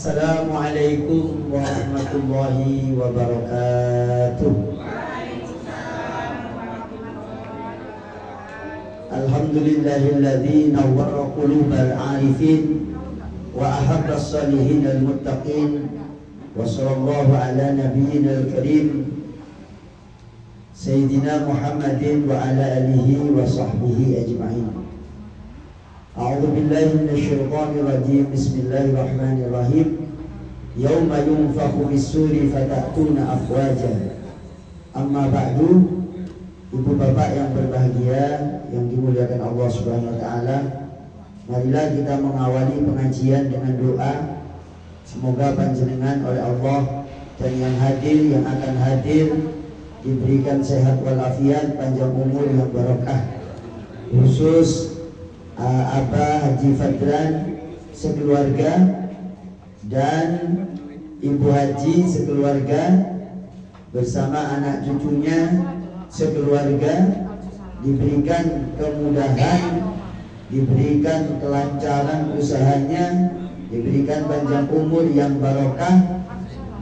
Assalamualaikum warahmatullahi wabarakatuh. Alhamdulillahilladzi nawwara qulubal arifin wa ahabba as-salihin al-muttaqin wa sallallahu ala nabiyyina al-karim Sayyidina Muhammadin wa ala alihi wa sahbihi ajma'in. A'udzu billahi minasyaitonir rajim. Bismillahirrahmanirrahim. Yauma yunfakhu bis-suri fatatuna afwaja. Amma ba'du. Ibu bapak yang berbahagia, yang dimuliakan Allah Subhanahu wa taala, marilah kita mengawali pengajian dengan doa. Semoga panjenengan oleh Allah dan yang hadir, yang akan hadir, diberikan sehat walafiat, panjang umur yang barokah. Khusus Abah Haji Fadran sekeluarga dan Ibu Haji sekeluarga bersama anak cucunya sekeluarga diberikan kemudahan, diberikan kelancaran usahanya, diberikan panjang umur yang barokah,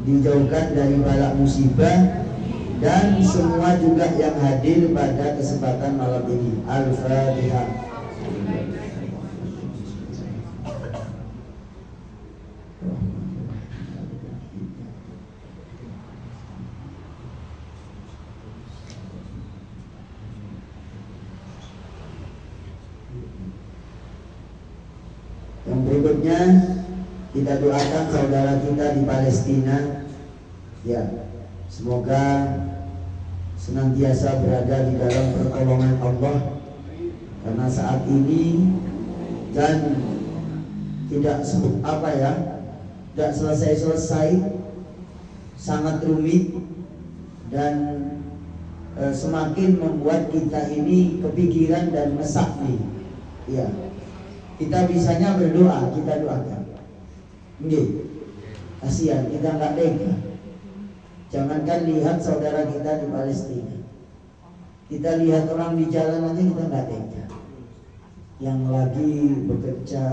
dijauhkan dari bala musibah, dan semua juga yang hadir pada kesempatan malam ini. Al-Fatihah. Yang berikutnya kita doakan saudara kita di Palestina, ya, semoga senantiasa berada di dalam pertolongan Allah, karena saat ini dan tidak tidak selesai-selesai, sangat rumit dan semakin membuat kita ini kepikiran dan mesak nih, ya. Kita bisanya berdoa, kita doakan. Nggih. Kasihan, kita nggak tega. Jangankan lihat saudara kita di Palestina, kita lihat orang di jalan aja kita nggak tega. Yang lagi bekerja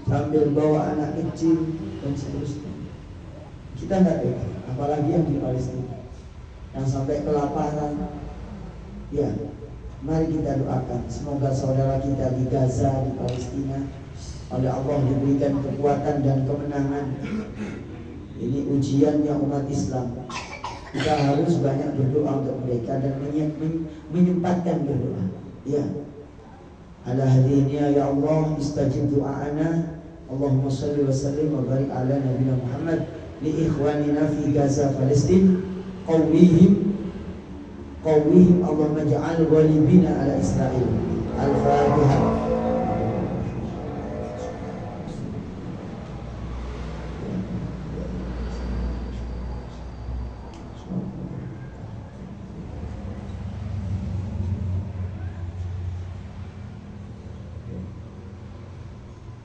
sambil bawa anak kecil dan seterusnya, kita nggak tega. Apalagi yang di Palestina, yang sampai kelaparan. Ya, mari kita doakan semoga saudara kita di Gaza, di Palestina, oleh Allah diberikan kekuatan dan kemenangan. Ini ujiannya umat Islam. Kita harus banyak berdoa untuk mereka dan menyempatkan berdoa. Ya. Ala hadiniya ya Allah, istajib doa'ana. Allahumma salli wa sallim wa barik ala nabiyina Muhammad li ikhwanina fi Gaza Palestin qawmihim Allahumma ja'al ghalibina ala Israel. Al-Fatihah.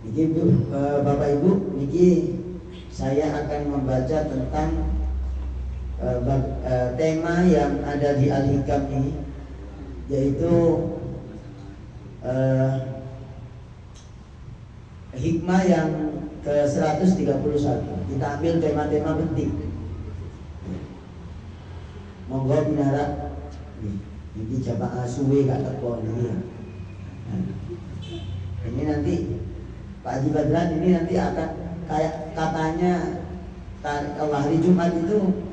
Niki Bapak Ibu, niki saya akan membaca tentang tema yang ada di Al-Hikam ini, yaitu hikmah yang ke-131. Kita ambil tema-tema penting. Monggo binara. Ini jamaah suwe gak teko ini. Ini nanti Pak Haji Badran ini nanti akan kayak katanya kalau hari Jumat itu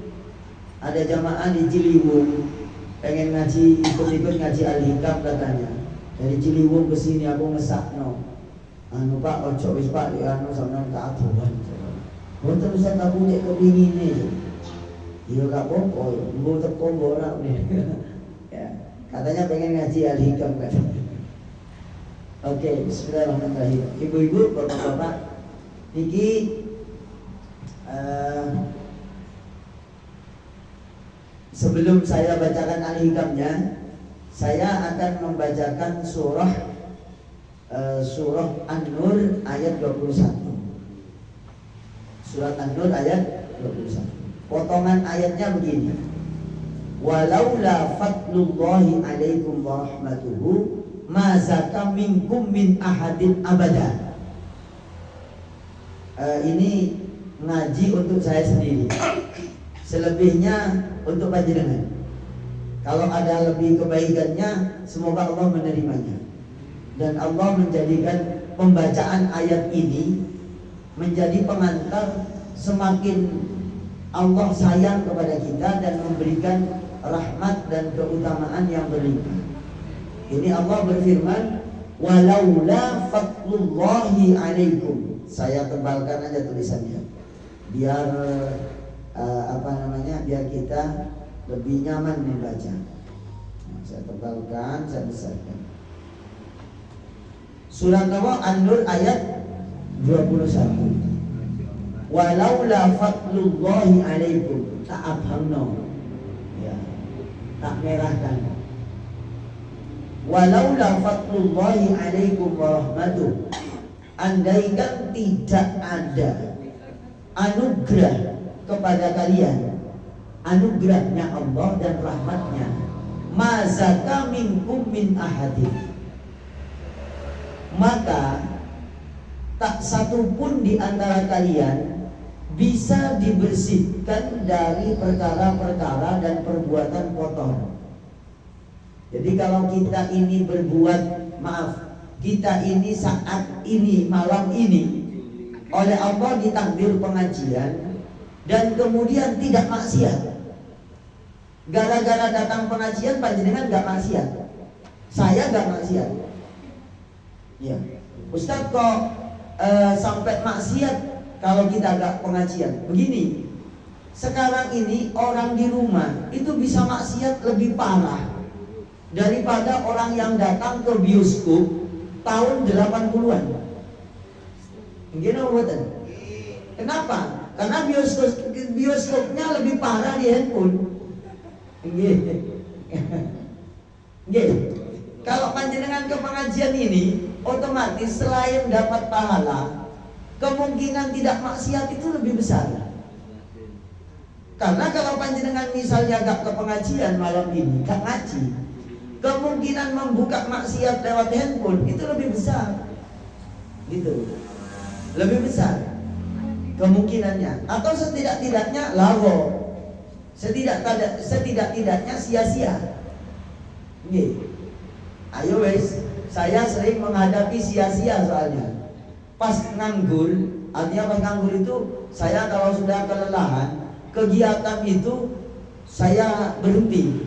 ada jamaah di Ciliwung pengen ngaji, ikut ngaji Al-Hikam katanya. Dari Ciliwung ke sini aku ngesakno. Anu Pak, ojo wis Pak anu sampean keaduan. Mboten usah tak punya kepingine. Iya gak apa-apa, mbok teko ora ya. Katanya pengen ngaji Al-Hikam katanya. Oke, bismillahirrahmanirrahim. Ibu-ibu, bapak-bapak, niki sebelum saya bacakan Al-Hikamnya, saya akan membacakan surah An-Nur ayat 21. Surat An-Nur ayat 21. Potongan ayatnya begini. Walaula fadlullahi alaikum wa rahmatuhu ma zaka minkum min ahadin abada. Ini ngaji untuk saya sendiri. Selebihnya untuk panjenengan. Kalau ada lebih kebaikannya, semoga Allah menerimanya. Dan Allah menjadikan pembacaan ayat ini menjadi pengantar semakin Allah sayang kepada kita dan memberikan rahmat dan keutamaan yang berlimpah. Ini Allah berfirman, walaula fadlullahi alaikum. Saya tebalkan aja tulisannya biar biar kita lebih nyaman membaca. Nah, saya tebalkan, saya besarkan. Surat An-Nur ayat 21. Walaula fadlullahi alaikum, tak abhamno, ya, tak merahkan. Walaula fadlullahi alaikum warahmatuh, andaikan tidak ada anugerah kepada kalian, anugerahnya Allah dan rahmatnya, mazaka minkum min ahadin, maka tak satu pun di antara kalian bisa dibersihkan dari perkara-perkara dan perbuatan kotor. Jadi kalau kita ini berbuat, kita ini saat ini, malam ini oleh Allah ditakdir pengajian dan kemudian tidak maksiat. Gara-gara datang pengajian panjenengan gak maksiat, saya gak maksiat. Ya, Ustadz kok sampai maksiat kalau kita gak pengajian? Begini, sekarang ini orang di rumah itu bisa maksiat lebih parah daripada orang yang datang ke bioskop tahun 80-an. Kenapa? Karena bioskopnya lebih parah di handphone. Kalau panjenengan ke pengajian ini, otomatis selain dapat pahala, kemungkinan tidak maksiat itu lebih besar. Karena kalau panjenengan misalnya gak ke pengajian malam ini, gak ngaji, kemungkinan membuka maksiat lewat handphone itu lebih besar. Gitu. Lebih besar kemungkinannya. Atau setidak-tidaknya lawo, setidak-tidaknya sia-sia. Ayo wes, saya sering menghadapi sia-sia soalnya. Pas nganggur, artinya pas nganggur itu saya kalau sudah kelelahan, kegiatan itu saya berhenti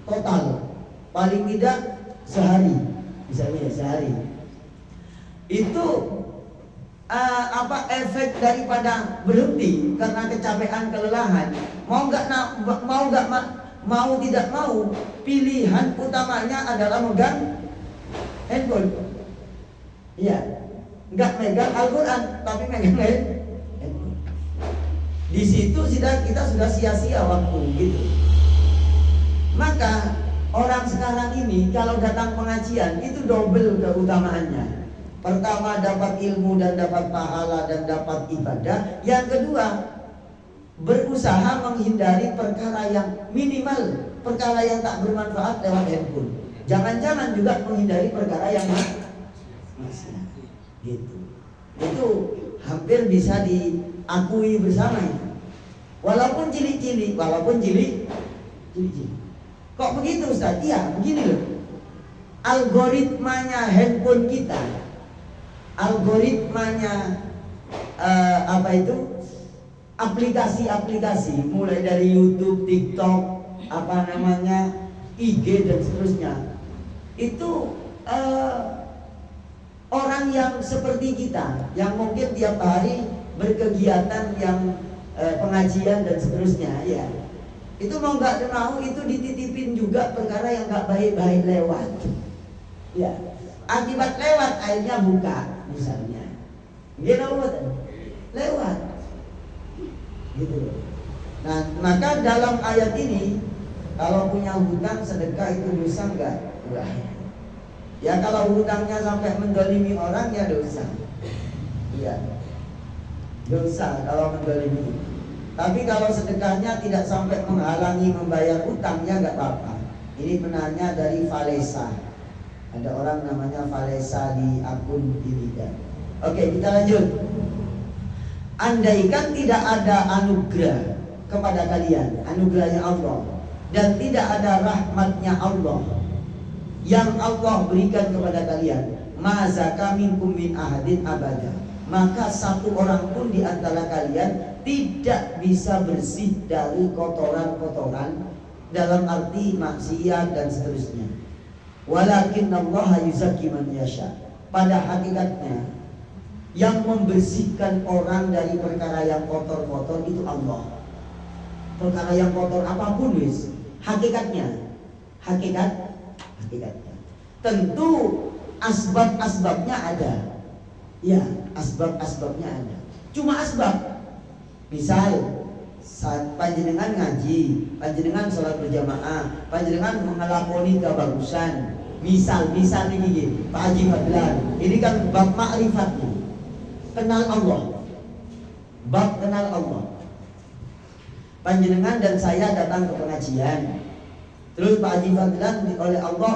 total. Paling tidak sehari, misalnya sehari. Itu efek daripada berhenti karena kecapean, kelelahan. Mau tidak mau, pilihan utamanya adalah megang handphone. Iya, nggak megang Al-Quran, tapi megang handphone. Di situ kita sudah sia-sia waktu gitu. Maka orang sekarang ini kalau datang pengajian itu double keutamaannya. Pertama dapat ilmu dan dapat pahala dan dapat ibadah. Yang kedua, berusaha menghindari perkara yang minimal, perkara yang tak bermanfaat lewat handphone. Jangan-jangan juga menghindari perkara yang maksiat. Gitu. Itu hampir bisa diakui bersama. Walaupun cilik-cilik, Kok begitu Ustaz? Iya, begini loh. Algoritmanya handphone kita, algoritmanya aplikasi-aplikasi mulai dari YouTube, TikTok, IG dan seterusnya. Itu orang yang seperti kita, yang mungkin tiap hari berkegiatan yang pengajian dan seterusnya, ya. Itu mau nggak mau itu dititipin juga perkara yang nggak baik-baik lewat. Ya, akibat lewat akhirnya buka misalnya. Lewat. Gitu. Nah, maka dalam ayat ini kalau punya hutang sedekah itu dosa enggak? Ya kalau hutangnya sampai mendolimi orang ya dosa. Iya. Dosa kalau mendolimi. Tapi kalau sedekahnya tidak sampai menghalangi membayar hutangnya enggak apa-apa. Ini benarnya dari Valesa. Ada orang namanya Valesa di akun Dirida. Oke, kita lanjut. andaikan tidak ada anugerah kepada kalian, anugerahnya Allah, dan tidak ada rahmatnya Allah yang Allah berikan kepada kalian, mazaka minkum min ahadin abada, maka satu orang pun di antara kalian tidak bisa bersih dari kotoran-kotoran dalam arti maksiat dan seterusnya. Walakinnallaha yuzakki man yasha. Pada hakikatnya yang membersihkan orang dari perkara yang kotor-kotor itu Allah. Perkara yang kotor apapun wis, hakikatnya. Tentu asbab-asbabnya ada. Ya, asbab-asbabnya ada. Cuma asbab. Misal saat panjenengan ngaji, panjenengan sholat berjamaah, panjenengan mengelakoni kebagusan. Misal ini Pak Haji Fadlan, ini kan bab ma'rifatnya, kenal Allah, bab kenal Allah. Panjenengan dan saya datang ke pengajian, terus Pak Haji Fadlan oleh Allah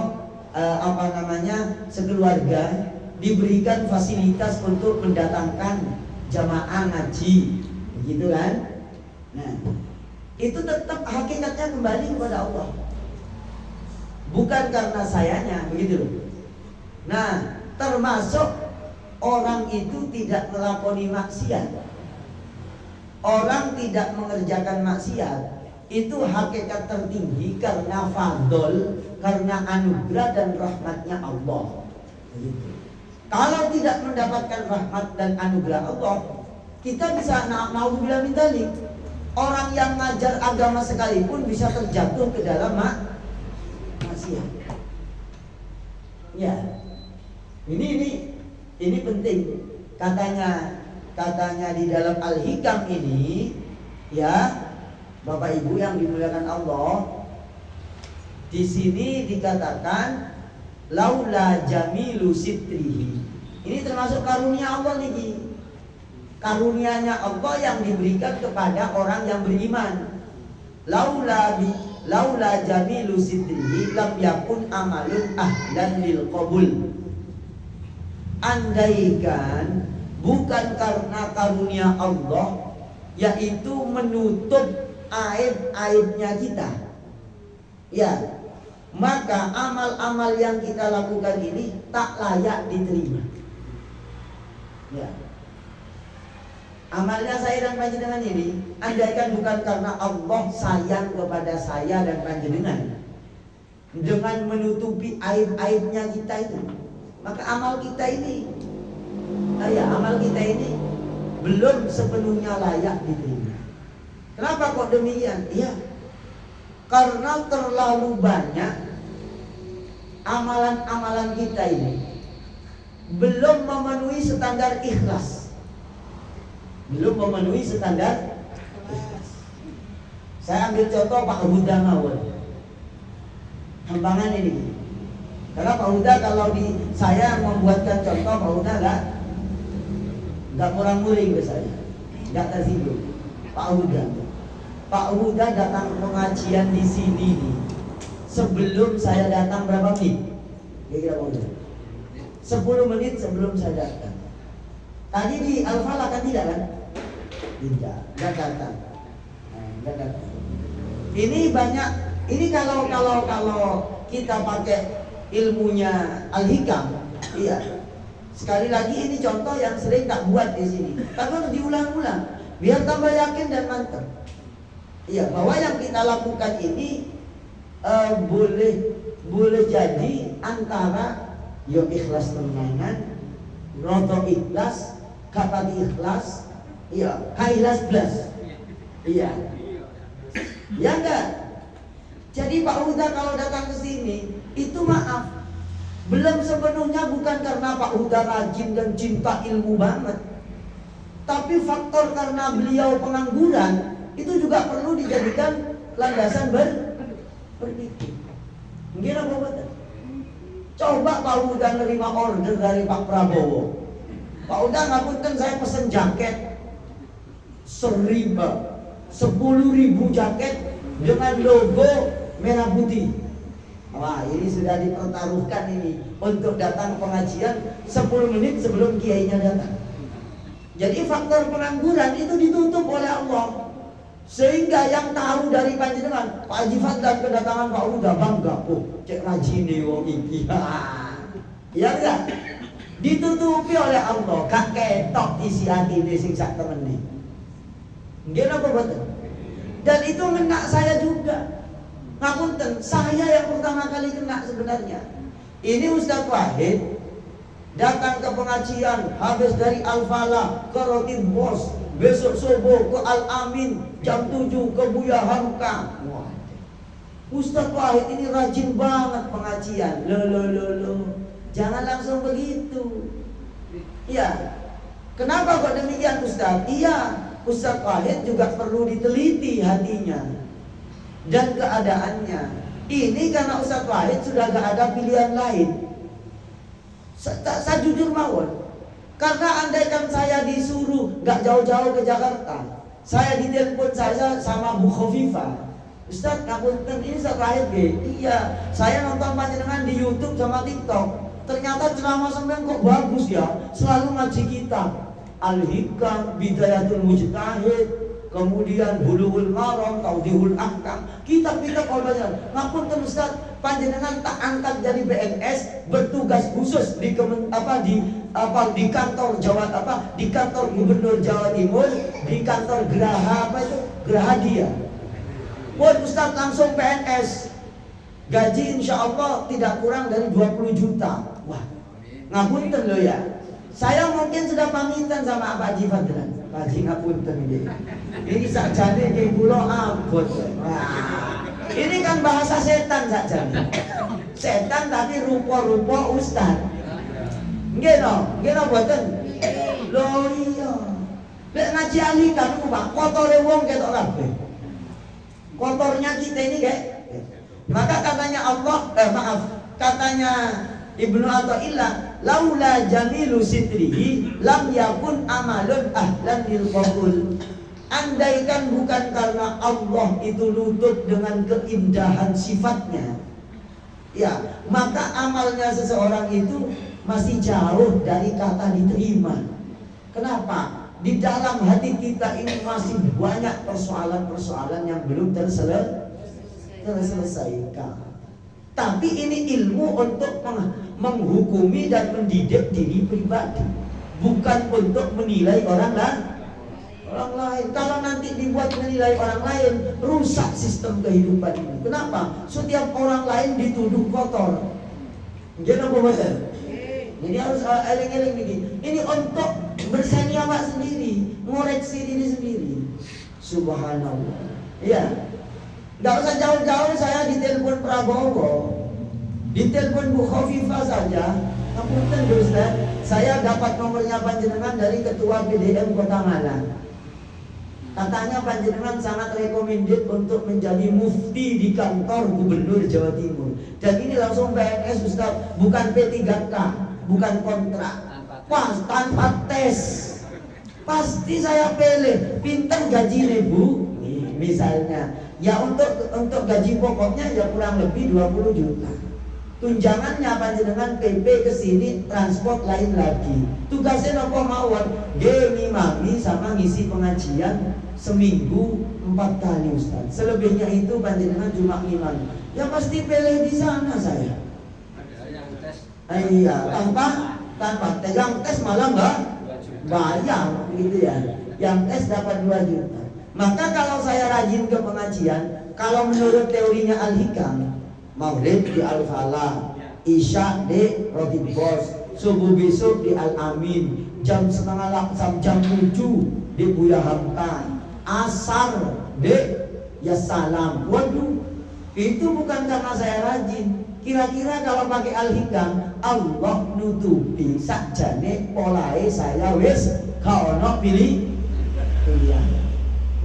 sekeluarga diberikan fasilitas untuk mendatangkan jamaah ngaji. Begitu kan? Nah, itu tetap hakikatnya kembali kepada Allah, bukan karena sayanya, begitu loh. Nah, termasuk orang itu tidak melakoni maksiat, orang tidak mengerjakan maksiat, itu hakikat tertinggi karena fadl, karena anugerah dan rahmatnya Allah. Begitu. Kalau tidak mendapatkan rahmat dan anugerah Allah, kita bisa naudzubillah min dzalik. Orang yang ngajar agama sekalipun bisa terjatuh ke dalam maksiat. Ya. Ini penting. Katanya di dalam Al-Hikam ini, ya, Bapak Ibu yang dimuliakan Allah, di sini dikatakan laula jamilu sitrihi. Ini termasuk karunia Allah nih. Karunianya Allah yang diberikan kepada orang yang beriman. Laula jamilu sitrihi lam yakun amalun ahlan lil qabul. Andaikan bukan karena karunia Allah, yaitu menutup aib-aibnya kita, ya, maka amal-amal yang kita lakukan ini tak layak diterima. Ya. Amalnya saya dan panjenengan ini, andaikan bukan karena Allah sayang kepada saya dan panjenengan dengan menutupi aib-aibnya kita itu, maka amal kita ini, amal kita ini belum sepenuhnya layak diterima. Kenapa kok demikian? Iya, karena terlalu banyak amalan-amalan kita ini belum memenuhi standar ikhlas. Belum memenuhi standar ikhlas. Saya ambil contoh Pak Huda Mawon, Hambangan ini. Karena Pak Huda kalau saya membuatkan contoh, Pak Huda enggak murang-muring ke saya, enggak tersinggung. Pak Huda datang pengajian di sini nih, sebelum saya datang berapa menit? Kira-kira Pak Huda 10 menit sebelum saya datang. Tadi di Al-Falah kan tidak kan? Tidak datang. Ini banyak. Ini kalau kita pakai ilmunya Al-Hikam, iya. Sekali lagi ini contoh yang sering tak buat di sini. Tapi harus diulang-ulang biar tambah yakin dan mantap. Iya, bahwa yang kita lakukan ini boleh jadi antara yo ikhlas temenan, roto ikhlas, kapan ikhlas, iya, ikhlas plus, iya, ya enggak. Jadi Pak Huda kalau datang ke sini itu maaf, belum sepenuhnya bukan karena Pak Huda rajin dan cinta ilmu banget, tapi faktor karena beliau pengangguran itu juga perlu dijadikan landasan berpikir. Mungkin apa betul? Coba Pak Huda nerima order dari Pak Prabowo. Pak Huda ngapunten, saya pesen jaket 10.000 jaket dengan logo merah putih. Wah, ini sudah dipertaruhkan ini untuk datang pengajian 10 menit sebelum kiainya datang. Jadi faktor pengangguran itu ditutup oleh Allah. Sehingga yang tahu dari panjenengan, Pak Haji Fadlan kedatangan Pak udah bangga, oh cek rajin nih wong iki. Ya enggak? Ditutupi oleh Allah, gak ketok isi hati ini sing sak temene. Nggih napa boten? Dan itu ngena saya juga. Ngapunten, saya yang pertama kali kena sebenarnya. Ini Ustaz Wahid datang ke pengajian, habis dari Al-Falah ke Roti Bos, besok subuh ke Al-Amin, jam 7 ke Buya Hamka. Wah, Ustaz Wahid ini rajin banget pengajian. Loh. Jangan langsung begitu. Iya. Kenapa kok demikian Ustaz? Iya, Ustaz Wahid juga perlu diteliti hatinya dan keadaannya. Ini karena Ustaz Wahid sudah gak ada pilihan lain. Saya jujur mawon, karena andaikan saya disuruh gak jauh-jauh ke Jakarta, saya ditelepon saya sama Bu Khofifah, Ustaz ngapunten ini Ustaz Wahid iya, saya nonton panjenengan di YouTube sama TikTok, ternyata ceramah sampean kok bagus ya, selalu ngaji kitab Al-Hikam, Bidayatul Mujtahid, kemudian Bulughul Maram, Tawdihul Ahkam, kitab-kitab kalau banyak. Ngapunten Ustaz, panjenengan tak angkat jadi BNS, bertugas khusus di kantor di kantor Gubernur Jawa Timur, di kantor Geraha Dia. Buat Ustaz langsung PNS, gaji insya Allah tidak kurang dari 20 juta. Wah, ngapunten loh ya. Saya mungkin sudah pamitan sama Pak Haji Fadlan. Pak Haji ngapunten ini sakjane nggih kula abot. Wah, ini kan bahasa setan sakjane. Setan tapi rupa-rupa ustaz. Nggih no boten. Lho iya. Lek ngaji ahli kan Pak, kotore wong ketok kabeh. Kotornya kita ini kayak. Maka katanya katanya Ibnu Athaillah, laula jamilu sitrihi lam yakun amalun ahlan lil qabul. Andaikan bukan karena Allah itu lutut dengan keindahan sifatnya, ya, maka amalnya seseorang itu masih jauh dari kata diterima. Kenapa? Di dalam hati kita ini masih banyak persoalan-persoalan yang belum terselesaikan. Tapi ini ilmu untuk menghukumi dan mendidik diri pribadi, bukan untuk menilai orang lain. Kalau nanti dibuat menilai orang lain, rusak sistem kehidupan ini. Kenapa? Setiap orang lain dituduh kotor. Jangan bosan. Jadi harus eling-eling begini. Ini untuk bersani awak sendiri, ngoreksi diri sendiri. Subhanallah. Iya. Nggak usah jauh-jauh saya ditelepon Prabowo, ditelepon Bu Khofifah saja. Ngapunten Ustaz, saya dapat nomornya panjenengan dari Ketua PDM Kota Malang. Katanya panjenengan sangat recommended untuk menjadi mufti di kantor Gubernur Jawa Timur. Dan ini langsung PNS Ustaz, bukan P3K, bukan kontrak. Pas tanpa tes. Pasti saya pilih. Pinter gajinya Bu. Misalnya, ya untuk gaji pokoknya ya kurang lebih 20 juta. Tunjangannya panjenengan PP ke sini, transport lain lagi. Tugasnya nopo mawon, ngimami sama ngisi pengajian seminggu 4 kali Ustaz. Selebihnya itu panjenengan cuma ngimami. Ya pasti pilih di sana saya. Ada yang tes. Iya, tanpa tes. Yang tes malah enggak bayar gitu ya. Yang tes dapat 2 juta. Maka kalau saya rajin ke pengajian, kalau menurut teorinya Al-Hikam, Maghrib di Al-Falah, Isya di Roti Bos, subuh besok di Al-Amin, jam 6:30 jam 7 di Buya Hamka, Asar di Yasalam. Waduh, itu bukan karena saya rajin. Kira-kira kalau pakai Al-Hikam, Allah nutupi sakjane polahe saya wis kaono pilihan.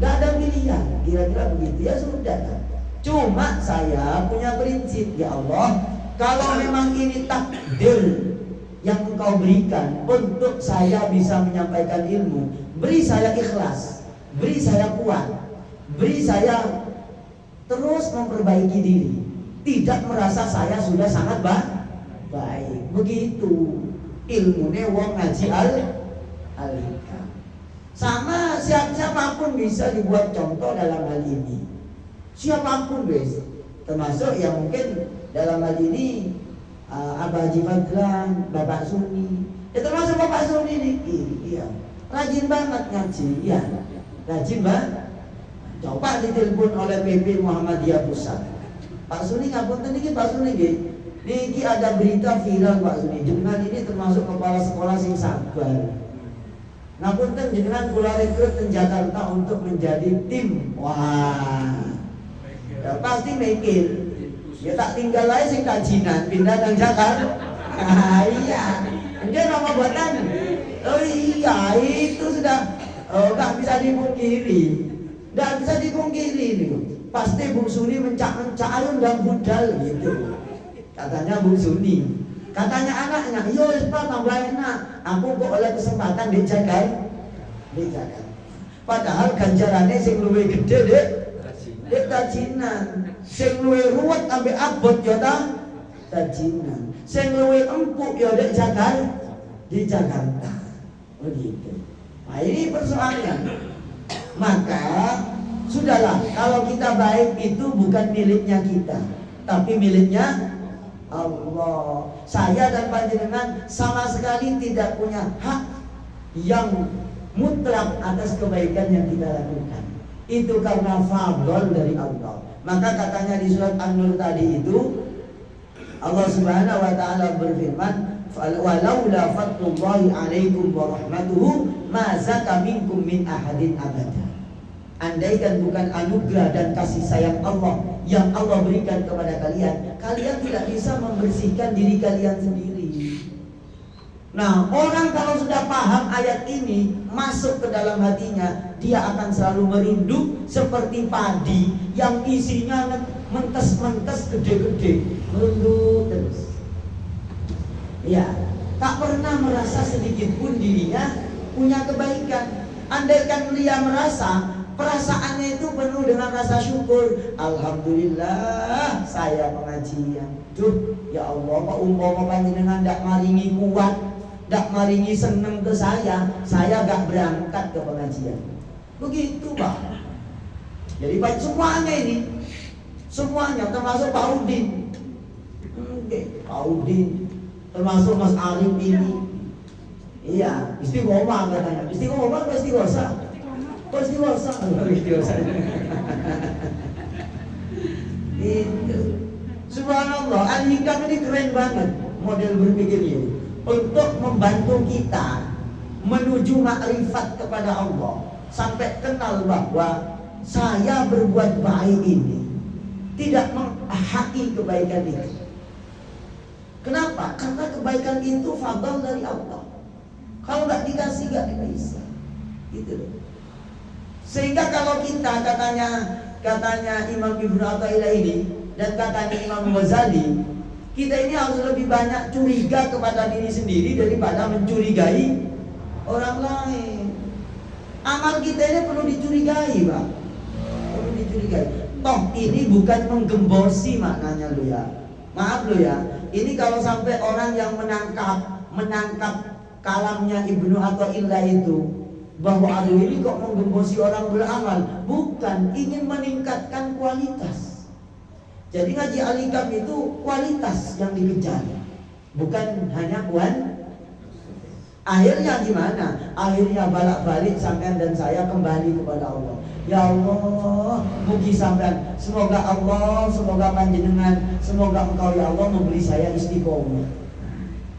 Gak ada pilihan, kira-kira begitu ya sudah kan. Cuma saya punya prinsip, ya Allah, kalau memang ini takdir yang Engkau berikan untuk saya bisa menyampaikan ilmu, beri saya ikhlas, beri saya kuat, beri saya terus memperbaiki diri, tidak merasa saya sudah sangat baik. Begitu ilmunya wong ngaji al-hikam. Sama siapapun bisa dibuat contoh dalam hal ini. Siapapun guys, termasuk yang mungkin dalam hal ini Abah Haji Fadlan, Bapak Suni. Ya termasuk Bapak Suni nih, iya. Rajin banget ngaji, ya. Rajin banget. Coba ditelepon oleh PP Muhammadiyah Pusat. Pak Suni ngapunten niki Pak Suni nggih. Niki ada berita viral Pak Suni. Jenengan ini termasuk kepala sekolah sing sabar. Ngapunten jenengan kula rekrut ke Jakarta untuk menjadi tim. Wah. Ya pasti mikir. Ya tak tinggal aja sing kajinan pindah nang Jakarta. Ah iya. Dia nama buatan. Oh iya, itu sudah nggak bisa dipungkiri. Nggak bisa dipungkiri nih. Pasti Bu Suni mencak-mencak ayun dan budal gitu. Katanya Bu Suni. Katanya anaknya, yo Pak tambah enak. Aku kok oleh kesempatan di Jakarta. Padahal ganjarannya sing luwih gede dek tajinan. Sing luwih ruwet ambek abot yo ta tajinan. Sing luwih empuk yo dek Jakarta di Jakarta. Begitu. Nah ini persoalannya. Maka sudahlah, kalau kita baik itu bukan miliknya kita, tapi miliknya Allah. Saya dan panjenengan sama sekali tidak punya hak yang mutlak atas kebaikan yang kita lakukan. Itu karena fadl dari Allah. Maka katanya di surat An-Nur tadi itu Allah Subhanahu wa taala berfirman, "Walaula fadlullahi 'alaikum wa rahmatuhu ma zaka minkum min ahadin abada." Andaikan bukan anugerah dan kasih sayang Allah yang Allah berikan kepada kalian, kalian tidak bisa membersihkan diri kalian sendiri. Nah, orang kalau sudah paham ayat ini masuk ke dalam hatinya, dia akan selalu merunduk seperti padi yang isinya mentes-mentes gede-gede, merunduk terus. Ya, tak pernah merasa sedikit pun dirinya punya kebaikan. Andaikan dia merasa perasaannya itu penuh dengan rasa syukur. Alhamdulillah saya pengajian. Duh, ya Allah, kok umpama panjenengan ndak maringi kuat, ndak maringi seneng ke saya gak berangkat ke pengajian. Begitu Pak. Jadi baik semuanya ini, semuanya termasuk Pak Udin. Pak Udin, termasuk Mas Arif ini. Iya, istiqomah katanya. Istiqomah apa istiqosa? Istiqosa. Istiqosa. Itu. Subhanallah, Al-Hikam ini keren banget model berpikirnya untuk membantu kita menuju makrifat kepada Allah, sampai kenal bahwa saya berbuat baik ini tidak menghaki kebaikan itu. Kenapa? Karena kebaikan itu fadl dari Allah. Kalau nggak dikasih nggak bisa. Gitu. Sehingga kalau kita katanya Imam Ibnu Athaillah ini dan katanya Imam Ghazali, kita ini harus lebih banyak curiga kepada diri sendiri daripada mencurigai orang lain. Amal kita ini perlu dicurigai, Pak. Perlu dicurigai. Toh ini bukan menggembosi maknanya lo ya. Maaf lo ya. Ini kalau sampai orang yang menangkap kalamnya Ibnu Athaillah itu bahwa aduh ini kok menggembosi orang beramal, bukan, ingin meningkatkan kualitas. Jadi ngaji Al-Hikam itu kualitas yang dikejar, bukan hanya akhirnya gimana? Akhirnya balak-balik sampean dan saya kembali kepada Allah. Ya Allah, mugi sampean, semoga Allah, semoga panjenengan, semoga engkau ya Allah memberi saya istiqomah.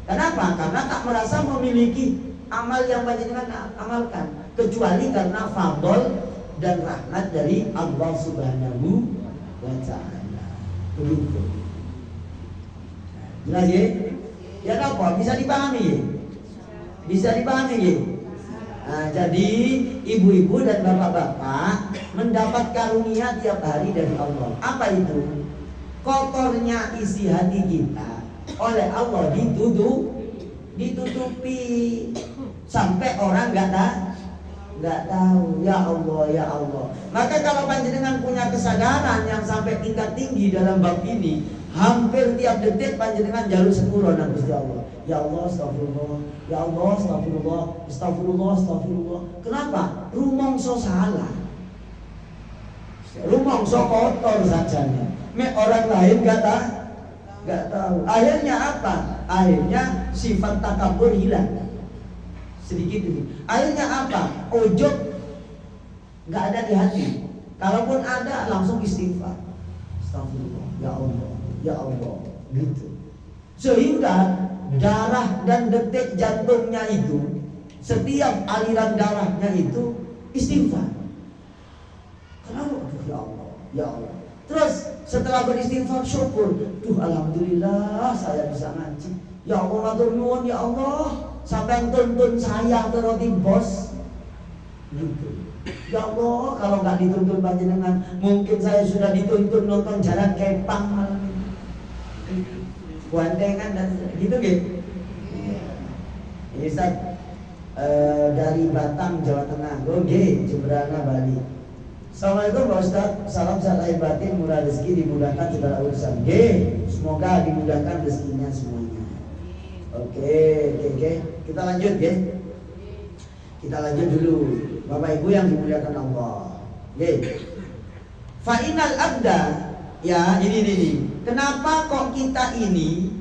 Kenapa? Karena tak merasa memiliki amal yang panjenengan amalkan, kecuali karena fadl dan rahmat dari Allah Subhanahu wa ta'ala. Begitu. Jelas ya? Ya apa? Bisa dipahami ya? Bisa dipahami ya? Nah, jadi ibu-ibu dan bapak-bapak mendapat karunia tiap hari dari Allah. Apa itu? Kotornya isi hati kita oleh Allah ditutupi sampai orang nggak tahu. Ya Allah, ya Allah. Maka kalau panjenengan punya kesadaran yang sampai tingkat tinggi dalam bab ini, Hampir tiap detik panjenengan jalur sepuro nang Gusti Allah. Ya Allah, astagfirullah. Ya Allah, astagfirullah. Astagfirullah, astagfirullah. Kenapa? Rumongso salah. Rumongso kotor sajanya. Orang lain gak tahu. Akhirnya apa? Akhirnya sifat takabur hilang. Sedikit demi. Akhirnya apa? Ujub gak ada di hati. Kalaupun ada langsung istighfar. Astagfirullah. Ya Allah. Ya Allah, gitu. Sehingga darah dan detik jantungnya itu, setiap aliran darahnya itu istighfar. Kenapa? Ya Allah, ya Allah. Terus setelah beristighfar syukur, tuh alhamdulillah saya bisa ngaji. Ya Allah matur nuwun ya Allah, sampai tuntun saya ke roti bos. Gitu. Ya Allah, kalau nggak dituntun panjenengan, mungkin saya sudah dituntun nonton Jalan Kepang malam ini. Guandengan dan gitu. Ini Ustaz dari Batang, Jawa Tengah. Oke, Jemberana, Bali. Assalamualaikum Pak Ustaz. Salam sehat lahir batin, murah rezeki, dimudahkan segala urusan. Semoga dimudahkan rezekinya semuanya. Oke. Kita lanjut ya. Kita lanjut dulu. Bapak Ibu yang dimuliakan Allah. Fa'inal abda, ya ini. Kenapa kok kita ini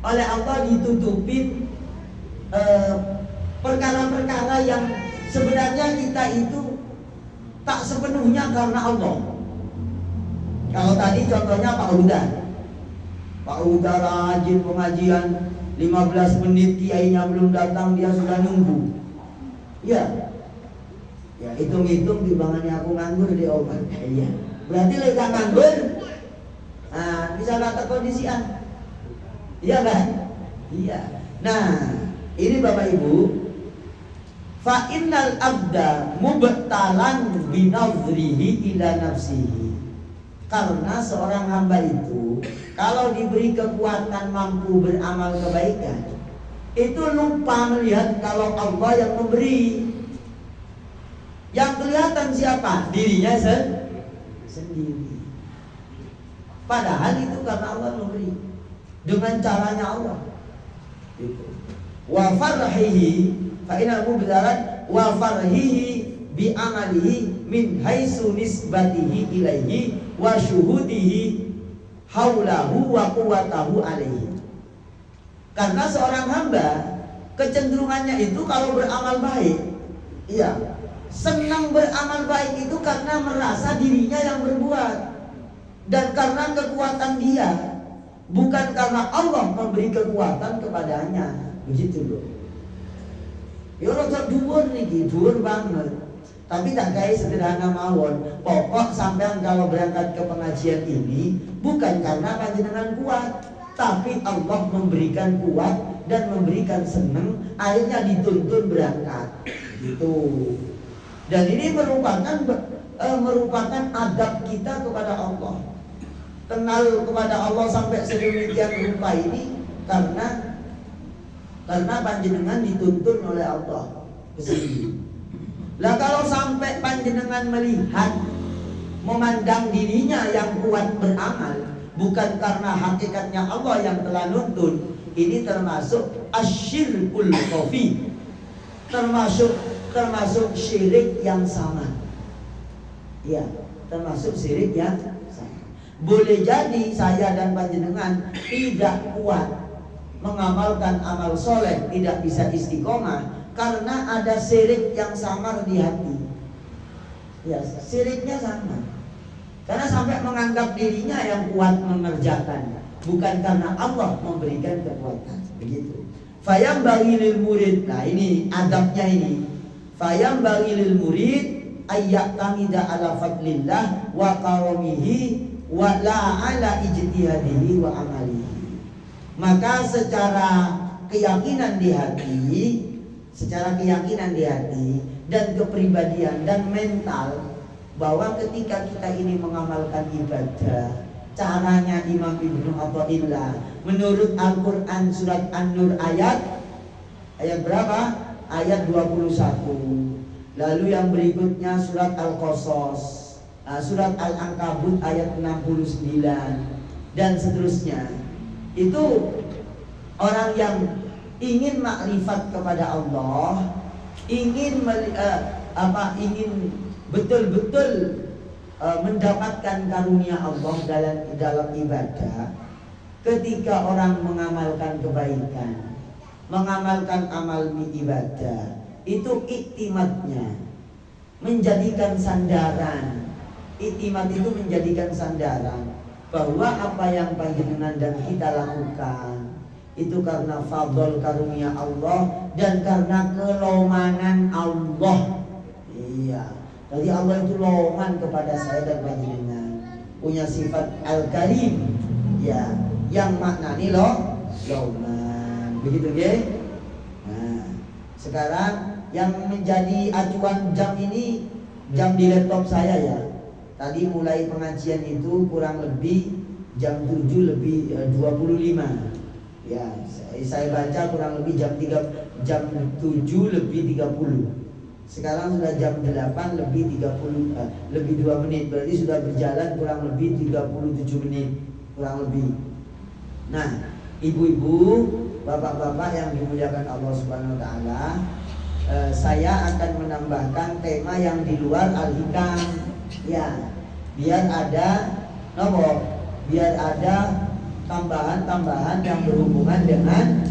oleh Allah ditutupin perkara-perkara yang sebenarnya kita itu tak sepenuhnya karena Allah. Kalau tadi contohnya Pak Huda rajin pengajian 15 menit kiainya belum datang dia sudah nunggu. Ya hitung-hitung timbangannya aku nganggur di obat. Iya. Berarti lagi nganggur. Nah, bisa kata kondisian. Iya kan? Iya. Nah, ini Bapak Ibu, fa innal abda mubtalan binadrihi ila nafsihi. Karena seorang hamba itu kalau diberi kekuatan mampu beramal kebaikan, itu lupa melihat kalau Allah yang memberi. Yang kelihatan siapa? Dirinya sendiri. Padahal itu karena Allah memberi dengan caranya Allah. Wa farhihi fa inna mubdalan wa farhihi bi amalihi min haitsu nisbatihi ilaihi wa syuhudihi haulahu wa quwwatahu alaihi. Karena seorang hamba kecenderungannya itu kalau beramal baik, senang beramal baik itu karena merasa dirinya yang berbuat. Dan karena kekuatan dia, bukan karena Allah memberi kekuatan kepadanya. Begitu loh. Ya rada dhuwur niki, dhuwur banget. Tapi tak kayak sederhana mawon. Pokok sampean kalau berangkat ke pengajian ini bukan karena panjenengan kuat, tapi Allah memberikan kuat dan memberikan seneng, akhirnya dituntun berangkat. Gitu. Dan ini merupakan adab kita kepada Allah. Kenal kepada Allah sampai sedemikian rupa ini karena panjenengan dituntun oleh Allah kesini. Lah kalau sampai panjenengan melihat, memandang dirinya yang kuat beramal, bukan karena hakikatnya Allah yang telah nuntun, ini termasuk asyirkul khafi, termasuk syirik yang sama. Ya, termasuk syirik yang sama. Boleh jadi saya dan panjenengan tidak kuat mengamalkan amal soleh, tidak bisa istiqomah karena ada syirik yang samar di hati. Ya, syiriknya sama. Karena sampai menganggap dirinya yang kuat mengerjakan, bukan karena Allah memberikan kekuatan. Begitu. Fayam bagilil murid. Nah ini adabnya ini. Fayam bagilil murid ayyak tamida ala fadlillah wa karomihi wa la ala ijtihadihi wa amalihi. Maka secara keyakinan di hati dan kepribadian dan mental, bahwa ketika kita ini mengamalkan ibadah, caranya Imam Ibnu Athaillah menurut Al-Quran surat An-Nur ayat berapa? Ayat 21. Lalu yang berikutnya surat Al-Qasas, surat Al-Ankabut ayat 69. dan seterusnya. Itu orang yang ingin makrifat kepada Allah, ingin ingin betul-betul mendapatkan karunia Allah dalam ibadah. Ketika orang mengamalkan kebaikan, mengamalkan amal ibadah, itu iktimatnya, menjadikan sandaran. Iktimat itu menjadikan sandaran bahwa apa yang panjenengan dan kita lakukan itu karena fadl karunia Allah dan karena kelomanan Allah. Iya, jadi Allah itu loman kepada saya dan panjenengan, punya sifat Al-Karim, ya, yang maknanya loman. Begitu ya. Nah, sekarang yang menjadi acuan jam ini, jam di laptop saya ya. Tadi mulai pengajian itu kurang lebih jam 7 lebih 25. Ya, saya baca kurang lebih jam 7 lebih 30. Sekarang sudah jam 8 lebih 30 lebih 2 menit. Berarti sudah berjalan kurang lebih 37 menit kurang lebih. Nah, ibu-ibu, bapak-bapak yang dimuliakan Allah Subhanahu wa taala, saya akan menambahkan tema yang di luar Al-Hikam. Ya, biar ada biar ada tambahan-tambahan yang berhubungan dengan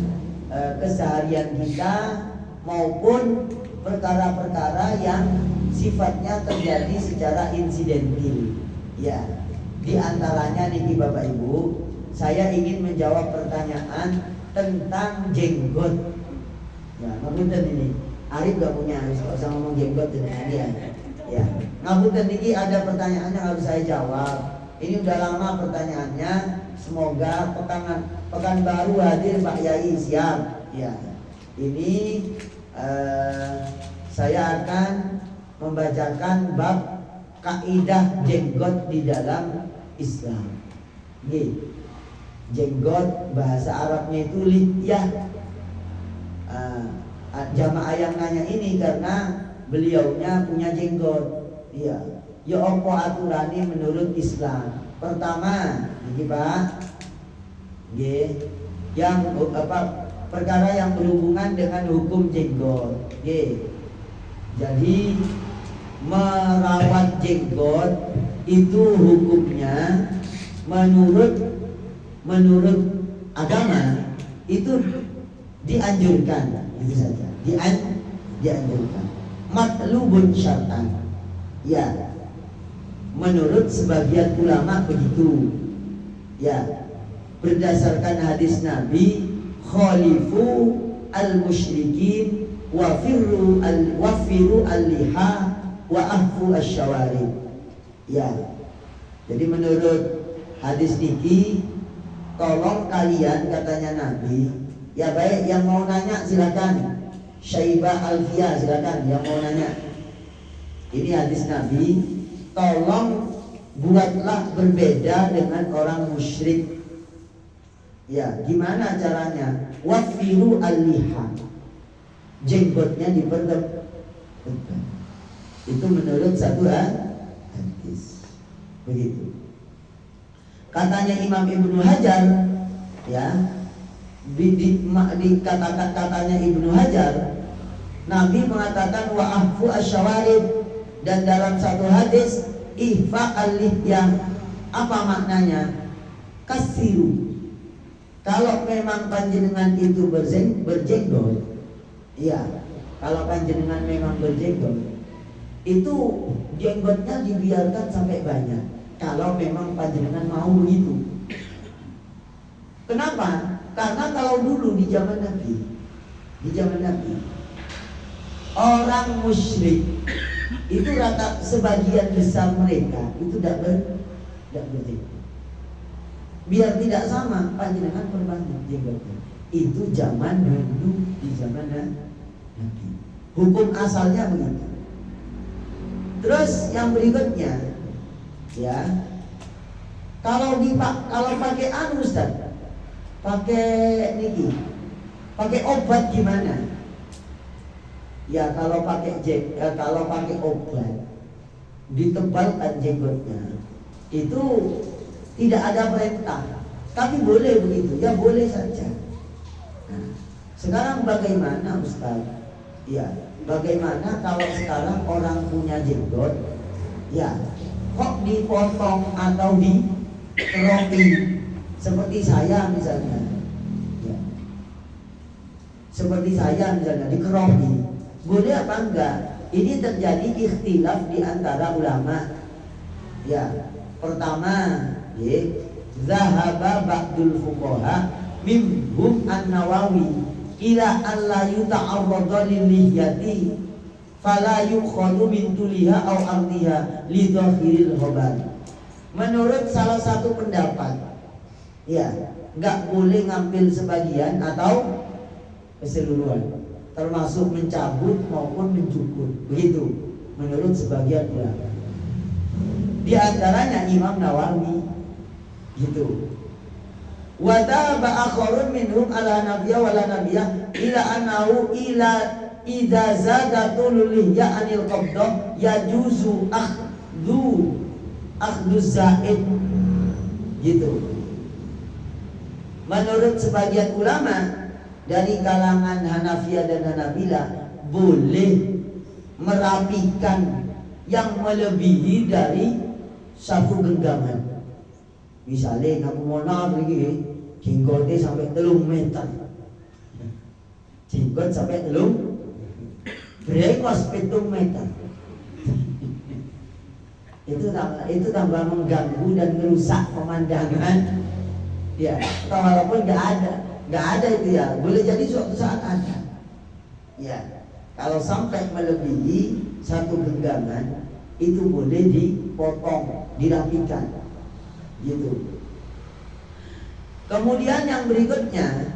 keseharian kita maupun perkara-perkara yang sifatnya terjadi secara insidentil. Ya, di antaranya nih Bapak Ibu, saya ingin menjawab pertanyaan tentang jenggot. Ya, ngapunten ini. Arif gak punya, harus usah ngomong jenggot dengan dia. Ya, ngapunten ini ada pertanyaan yang harus saya jawab. Ini udah lama pertanyaannya. Semoga pekan baru hadir Pak Yai, siap. Ya, ini saya akan membacakan bab kaidah jenggot di dalam Islam. Nih, jenggot bahasa Arabnya itu lihyah. Jamaah yang nanya ini karena beliaunya punya jenggot. Iya. Ya apa aturannya menurut Islam? Pertama, ini Pak, yang perkara yang berhubungan dengan hukum jenggot. Jadi merawat jenggot itu hukumnya menurut agama itu dianjurkan, itu saja. Dianjurkan. Matlubun syar'an. Ya. Menurut sebagian ulama begitu. Ya. Berdasarkan hadis Nabi, khalifu al-musyrikin wafiru al-liha wa ahfu asy-syawarib. Ya. Jadi menurut hadis niki, tolong kalian, katanya Nabi. Ya baik, yang mau nanya silakan. Syaibah Alfia silakan yang mau nanya. Ini hadis Nabi, tolong buatlah berbeda dengan orang musyrik. Ya, gimana caranya? Wafiru al-liha. Jenggotnya diperlebat. Itu menurut satu hadis. Begitu. Katanya Imam Ibnu Hajar, ya, dikatakan katanya Ibnu Hajar, Nabi mengatakan wa ahfu asy-syawarib, dan dalam satu hadis ihfa al-lihyah. Apa maknanya? Kasiru. Kalau memang panjenengan itu berjenggot, iya, kalau panjenengan memang berjenggot, itu jenggotnya dibiarkan sampai banyak. Kalau memang panjenengan mau begitu. Kenapa? Karena kalau dulu di zaman Nabi, orang musyrik itu sebagian besar mereka itu tidak berjenggot. Biar tidak sama, panjenengan perbanyak jenggotnya. Itu zaman dulu, di zaman Nabi. Hukum asalnya begitu. Terus yang berikutnya, ya, kalau pakai Ustaz, pakai obat gimana? Ya kalau pakai obat, ditebalkan jenggotnya, itu tidak ada perintah. Tapi boleh begitu, ya boleh saja. Nah, sekarang bagaimana Ustaz? Ya, bagaimana kalau sekarang orang punya jenggot, ya kok dipotong atau dikeropi seperti saya misalnya, ya. Seperti saya misalnya dikeropi, boleh apa enggak? Ini terjadi ikhtilaf di antara ulama. Ya, pertama, ya, zahaba ba'dul fuqaha minhum an-Nawawi ila an la yuta'arrada lil-lihyati fala yukhadu min tuliha aw ardiha li dhahiril khabar. Menurut salah satu pendapat, ya, enggak boleh ngambil sebagian atau keseluruhan, termasuk mencabut maupun mencukur. Begitu menurut sebagian ulama. Di antaranya Imam Nawawi gitu. Wa ta'a akharun minhum ala nabiyya wala nabiyya ila annahu ila idza zada tululihya anil qabdah yajuzu akhdhu zaid gitu. Menurut sebagian ulama dari kalangan Hanafiyah dan Hanabilah, boleh merapikan yang melebihi dari satu genggaman. Misalnya nak monal lagi, jenggotnya sampai 3 meter, jenggot sampai 3, brengos 7 meter. Itu tambah mengganggu dan merusak pemandangan. Ya, walaupun nggak ada itu ya, boleh jadi suatu saat ada. Ya, kalau sampai melebihi satu genggaman, itu boleh dipotong, dirapikan, gitu. Kemudian yang berikutnya,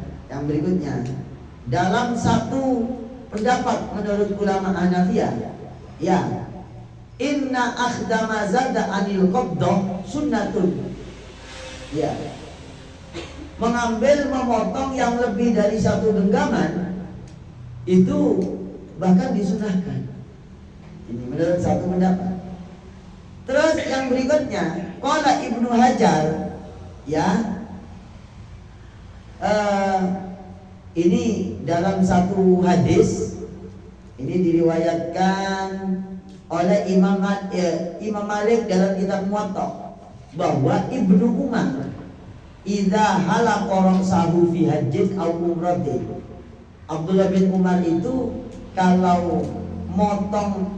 dalam satu pendapat menurut ulama Hanafiyah, ya, inna akhdama zada anil qabdah sunnatun. Ya, mengambil, memotong yang lebih dari satu genggaman itu bahkan disunahkan. Ini menurut satu pendapat. Terus yang berikutnya, qala Ibnu Hajar, ya, ini dalam satu hadis, ini diriwayatkan oleh Imam Malik dalam kitab Muwatta, bahwa Ibnu Umar idza halaqa ra'sahu fi hajjin aw umratin. Abdullah bin Umar itu kalau motong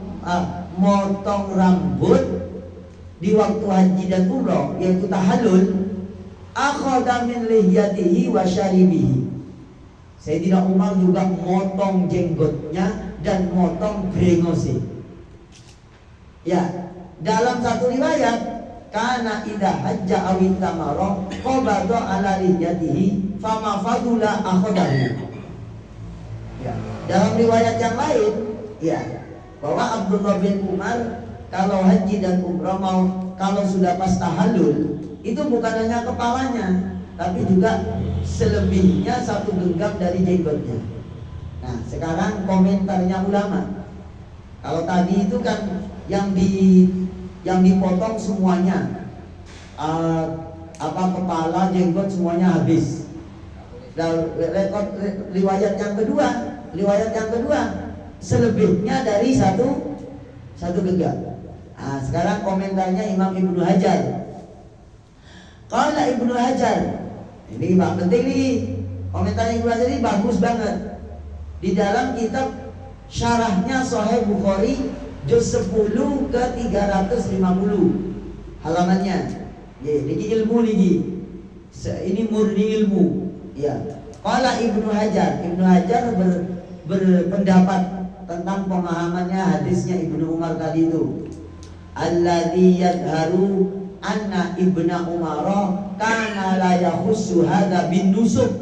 rambut di waktu haji dan umrah, yaitu tahallul, akhadha min lihyatihi wa syaribihi. Sayyidina Umar juga motong jenggotnya dan motong brengosnya. Ya, dalam satu riwayat, kana idza hajja aw tamara qabada ala lihyatihi fama fadula akhadahu. Ya, dalam riwayat yang lain, ya, bahwa Abdullah bin Umar kalau haji dan umrah kalau sudah pas tahallul, itu bukan hanya kepalanya, tapi juga selebihnya satu genggam dari jenggotnya. Nah, sekarang komentarnya ulama. Kalau tadi itu kan yang dipotong semuanya, kepala, jenggot semuanya habis. Dan riwayat yang kedua selebihnya dari satu genggam. Nah, sekarang komentarnya Imam Ibnu Hajar. Qala Ibnu Hajar, ini penting nih, komentarnya Ibnu Hajar ini bagus banget. Di dalam kitab syarahnya Sahih Bukhari juz 10 ke 350 halamannya. Ya, ini ilmu nih. Ini murni ilmu. Ya. Qala Ibnu Hajar berpendapat tentang pemahamannya hadisnya Ibnu Umar tadi itu. Alladzi yadharu anna Ibnu Umar kana la yakhussu hadza bin nusuk.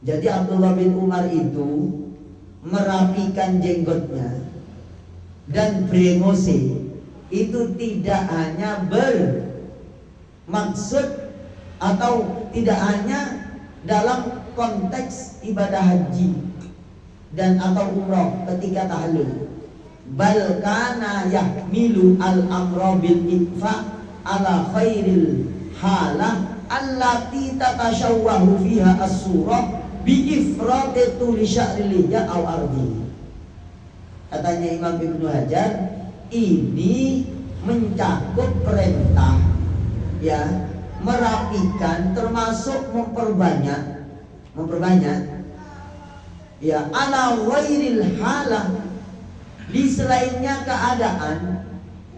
Jadi Abdullah bin Umar itu merapikan jenggotnya dan brengose itu tidak hanya bermaksud atau tidak hanya dalam konteks ibadah haji dan atau umrah ketika tahallul, bal kana yahmilu al-amra bil itfa ala khairil halah allati tatashawwahu fiha as-surah bi ifrati tuli sya'riliyya aw ardi. Katanya Imam Ibnu Hajar, ini mencakup perintah ya merapikan termasuk memperbanyak ya ala ghairil halah, di selainnya keadaan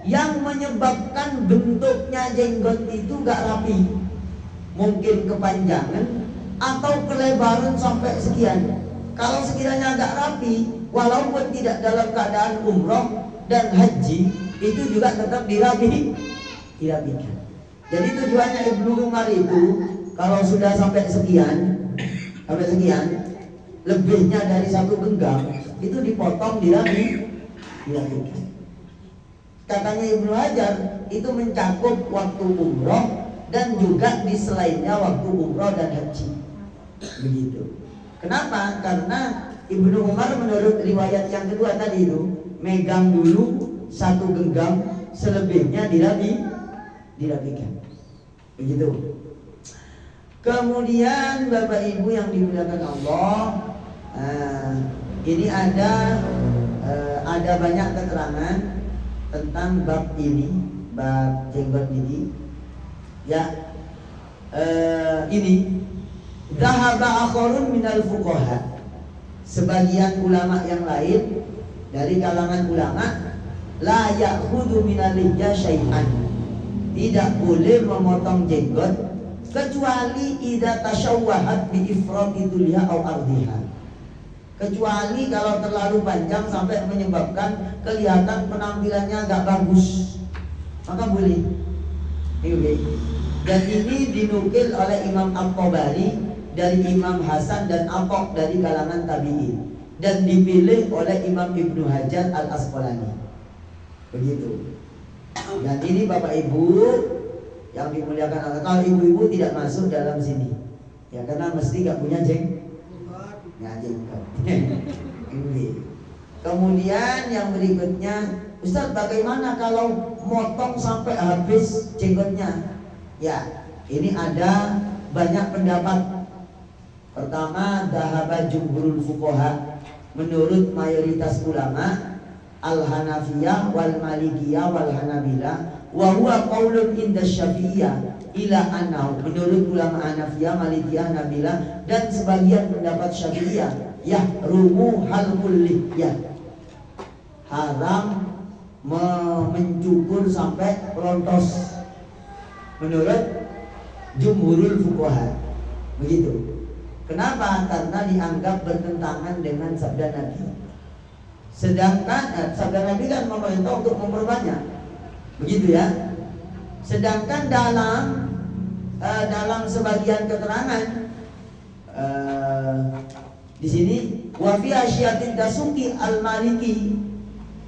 yang menyebabkan bentuknya jenggot itu gak rapi, mungkin kepanjangan atau kelebaran sampai sekian. Kalau sekiranya gak rapi, walaupun tidak dalam keadaan umroh dan haji, itu juga tetap dirapikan. Jadi tujuannya Ibnu Umar itu kalau sudah sampai sekian, lebihnya dari satu genggam itu dipotong dirapikan. Katanya Ibnu Hajar itu mencakup waktu umroh dan juga di selainnya waktu umroh dan haji. Begitu. Kenapa? Karena Ibnu Umar menurut riwayat yang kedua tadi itu megang dulu satu genggam, selebihnya dirapikan. Begitu. Kemudian Bapak Ibu yang dimuliakan Allah, ini ada banyak keterangan tentang bab ini, bab jenggot ini. Ya, ini dhahaba akharun minal fuqaha. Sebagian ulama yang lain dari kalangan ulama la ya'khudhu minal lihya syai'an, tidak boleh memotong jenggot kecuali idza tashawwahat bi ifrati tulha aw ardiha, kecuali kalau terlalu panjang sampai menyebabkan kelihatan penampilannya agak bagus, maka boleh. Dan ini dinukil oleh Imam At-Tabari dari Imam Hasan dan Athaq dari kalangan tabi'in, dan dipilih oleh Imam Ibnu Hajar Al-Asqalani. Begitu. Dan ini Bapak Ibu yang dimuliakan Allah, kalau ibu-ibu tidak masuk dalam sini, ya karena mesti gak punya jenggot. Kemudian yang berikutnya, Ustaz, bagaimana kalau motong sampai habis jenggotnya? Ya, ini ada banyak pendapat. Pertama, dhahaba jumhurul fuqaha, menurut mayoritas ulama al-Hanafiyah wal Malikiyah wal Hanabilah, wa huwa qaulun inda Syafi'iyah ila annahu, menurut ulama Hanafiyah, Malikiyah, Hanabilah dan sebagian pendapat Syafi'iyah, yahrumu halqul lihyah, haram mencukur sampai rontos menurut jumhurul fuqaha. Begitu. Kenapa? Karena dianggap bertentangan dengan sabda Nabi. Sedangkan sabda Nabi kan memerintah untuk memperbanyak. Begitu ya. Sedangkan dalam sebagian keterangan di sini wa fi asyiatin dasuki al-maliki,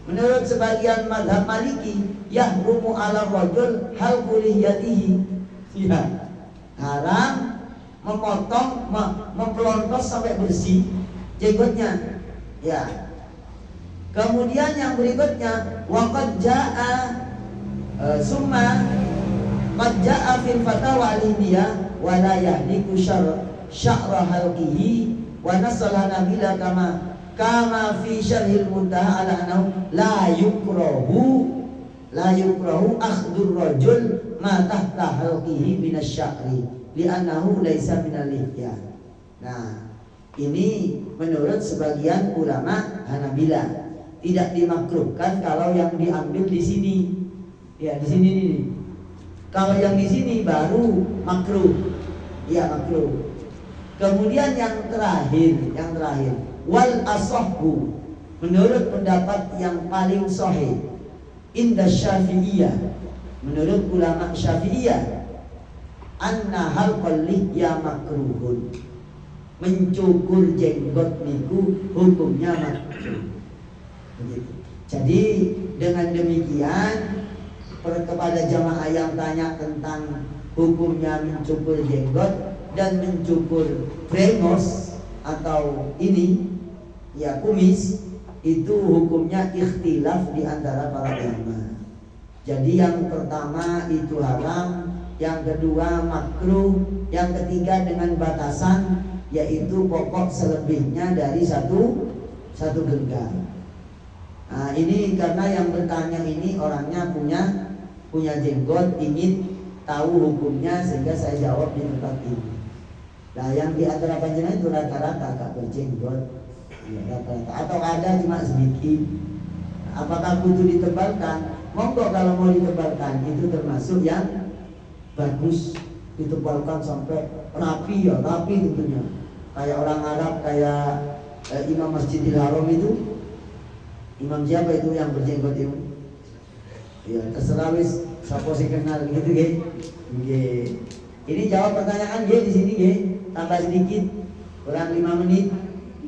menurut sebagian mazhab Maliki, yahrumu ala rajul halqu lihyatihi, ya, haram memotong, mempelontos sampai bersih jenggotnya. Ya. Kemudian yang berikutnya, waqad jaa summa qad jaa fil fatawa al-hindiyah wa la yahliku sya'ra halqihi wa nasala nabila kama fi syarhil muntaha ala annahu la yukrahu akhdhur rajul ma tahta halqihi minasy-sya'ri li'annahu laisa minal lihya. Nah, ini menurut sebagian ulama Hanabilah tidak dimakruhkan kalau yang diambil di sini. Ya, di sini nih. Kalau yang di sini baru makruh. Ya, makruh. Kemudian yang terakhir, wal asahhu, menurut pendapat yang paling sahih inda Syafi'iyah, menurut ulama Syafi'iyah, anna halqal lihya makruhun, mencukur jenggot niku hukumnya makruh. Begitu. Jadi dengan demikian kepada jamaah yang tanya tentang hukumnya mencukur jenggot dan mencukur brengos atau ini ya kumis, itu hukumnya ikhtilaf di antara para ulama. Jadi yang pertama itu haram, yang kedua makruh, yang ketiga dengan batasan, yaitu pokok selebihnya dari satu genggam. Nah, ini karena yang bertanya ini orangnya punya jenggot, ingin tahu hukumnya, sehingga saya jawab di tempat ini. Nah, yang di antara panjenengan itu rata-rata gak berjenggot, ya, rata-rata, atau ada cuma sedikit. Apakah kudu ditebalkan? Monggo kalau mau ditebalkan, itu termasuk yang bagus, ditebalkan sampai rapi ya, rapi tentunya. Kayak orang Arab, kayak Imam Masjidil Haram itu. Imam siapa itu yang berjenggot itu? Ya terserah wis, siapa sih kenal gitu ge. Ini jawab pertanyaan ge di sini ge, tambah sedikit, kurang 5 menit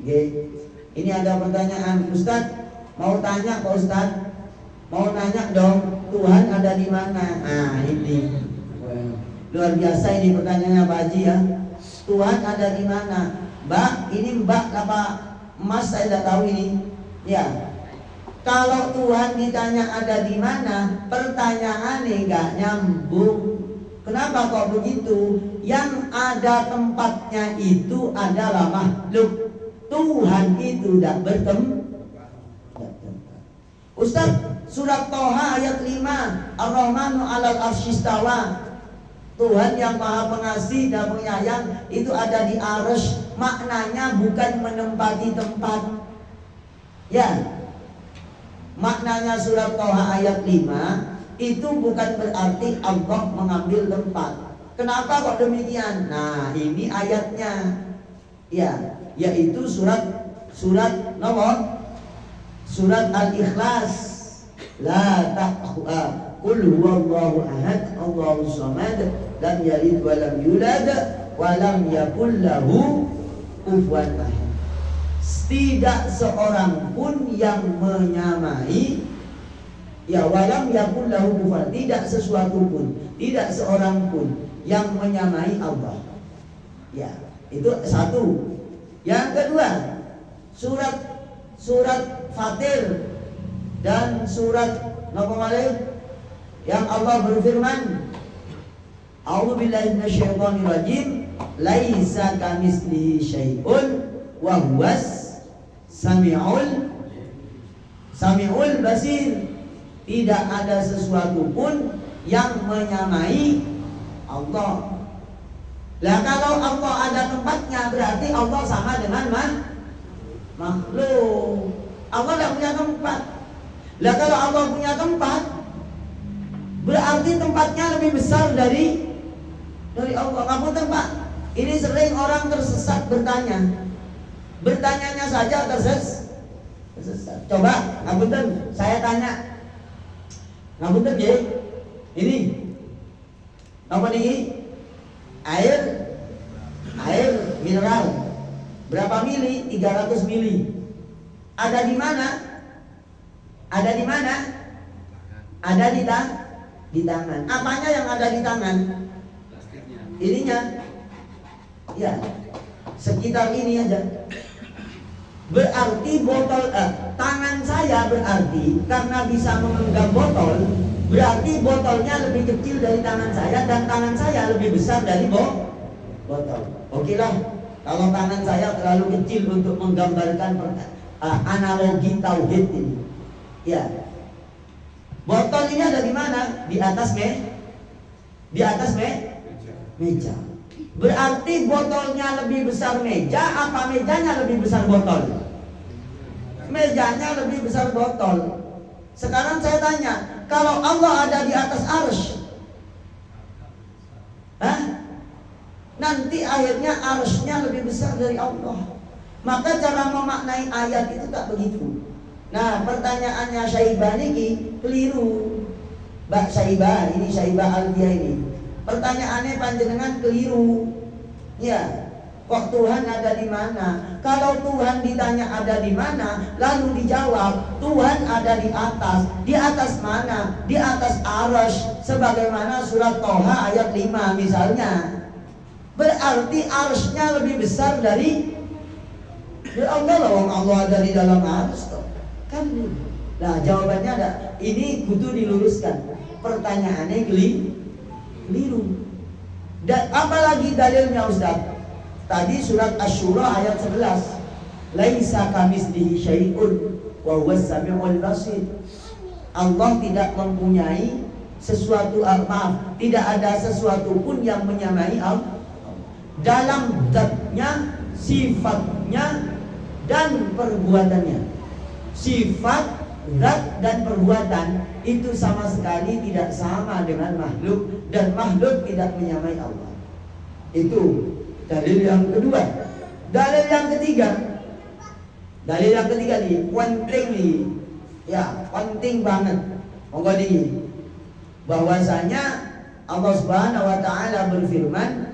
ge. Ini ada pertanyaan, Ustadz mau tanya Pak Ustadz, mau nanya dong, Tuhan ada di mana? Nah ini luar biasa ini pertanyaannya Pak Haji ya. Tuhan ada di mana? Mbak, ini Mbak apa Mas, saya tidak tahu ini. Ya. Kalau Tuhan ditanya ada di mana, pertanyaannya nggak nyambung. Kenapa kok begitu? Yang ada tempatnya itu adalah makhluk. Tuhan itu tidak bertempat. Ustaz, surat Toha ayat 5, Ar-Rahmanu 'alal arsyistawa. Tuhan yang maha pengasih dan penyayang itu ada di arsy. Maknanya bukan menempati tempat. Ya. Maknanya surat Toha ayat 5 itu bukan berarti Allah mengambil tempat. Kenapa kok demikian? Nah, ini ayatnya. Ya, yaitu surat nomor surat Al-Ikhlas. La taqwa qul huwallahu ahad Allahus samad lam yalid wa lam yulad wa lam yakul lahu kufuwan ahad. Tidak seorang pun yang menyamai, ya walam yakul lahu kufuwan, tidak sesuatu pun, tidak seorang pun yang menyamai Allah. Ya, itu satu. Yang kedua, surat Fatir dan surat Nahl yang Allah berfirman, A'udzubillahi minasyaitonir rajim, laisa kamitslihi syai'un wa huwas Sami'ul basir. Tidak ada sesuatu pun yang menyamai Allah. Lah kalau Allah ada tempatnya, berarti Allah sama dengan makhluk. Allah tidak punya tempat. Lah kalau Allah punya tempat, berarti tempatnya lebih besar dari Allah. Ngapunten Pak, ini sering orang tersesat bertanya. Bertanyanya saja tersesat. Coba, ngapunten, saya tanya. Ngapunten ya. Ini apa nih? Air mineral. Berapa mili? 300 mili. Ada di mana? Ada di mana? Ada di tangan. Apanya yang ada di tangan? Ininya. Ya. Sekitar ini aja. Berarti botol tangan saya berarti karena bisa memegang botol, berarti botolnya lebih kecil dari tangan saya dan tangan saya lebih besar dari botol. Oke lah, kalau tangan saya terlalu kecil untuk menggambarkan analogi tauhid ini. Ya. Botol ini ada di mana? Di atas meja. Berarti botolnya lebih besar meja, apa mejanya lebih besar botol? Mejanya lebih besar botol. Sekarang saya tanya, kalau Allah ada di atas arsy, nanti akhirnya arsy-nya lebih besar dari Allah. Maka cara memaknai ayat itu tak begitu. Nah, pertanyaannya Syaibah ini keliru. Mbak Syaibah, ini Syaibah Alfiyah ini. Pertanyaannya panjenengan keliru. Ya, kok Tuhan ada di mana? Kalau Tuhan ditanya ada di mana, lalu dijawab Tuhan ada di atas. Di atas mana? Di atas arsy. Sebagaimana surat Toha ayat 5 misalnya. Berarti arsy-nya lebih besar dari Allah. Allah ada di dalam arsy. Kan? Nah, jawabannya ada. Ini kudu diluruskan. pertanyaannya keliru. Dan apalagi dalilnya Ustaz? Tadi surat Asy-Syura ayat 11. Laisa kamitslihi syai'un wa huwas samiul basir. Allah tidak mempunyai sesuatu, tidak ada sesuatu pun yang menyamai Allah dalam zatnya, sifatnya, dan perbuatannya. Sifat, zat, dan perbuatan itu sama sekali tidak sama dengan makhluk, dan makhluk tidak menyamai Allah. Itu dalil yang kedua. Dalil yang ketiga nih, penting nih. Ya, penting banget. Monggo nih. Bahwasanya Allah Subhanahu wa taala berfirman,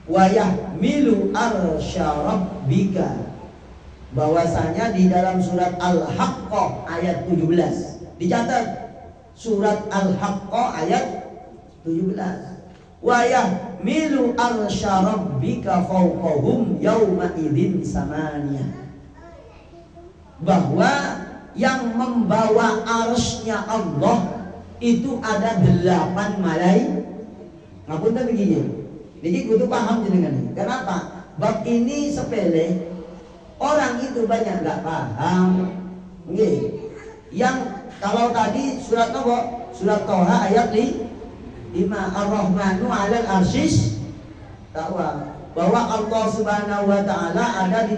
"Wa yahmilu arsya rabbika." Bahwasanya di dalam surat Al-Haqqah ayat 17. Dicatat, surat Al-Haqqah ayat 17. Wa yahmilu arsya rabbika fawqahum yawma idzin samaniyah. Bahwa yang membawa arsy-nya Allah itu ada 8 malaikat. Ngapunten begini. Jadi kudu paham jenengan. Kenapa? Bab ini sepele. Orang itu banyak nggak paham. Nggih. Yang kalau tadi surat apa? Surat Thaha ayat 5. Ar-Rahmanu 'alal arsyis tawa. Bahwa Allah Subhanahu wa taala ada di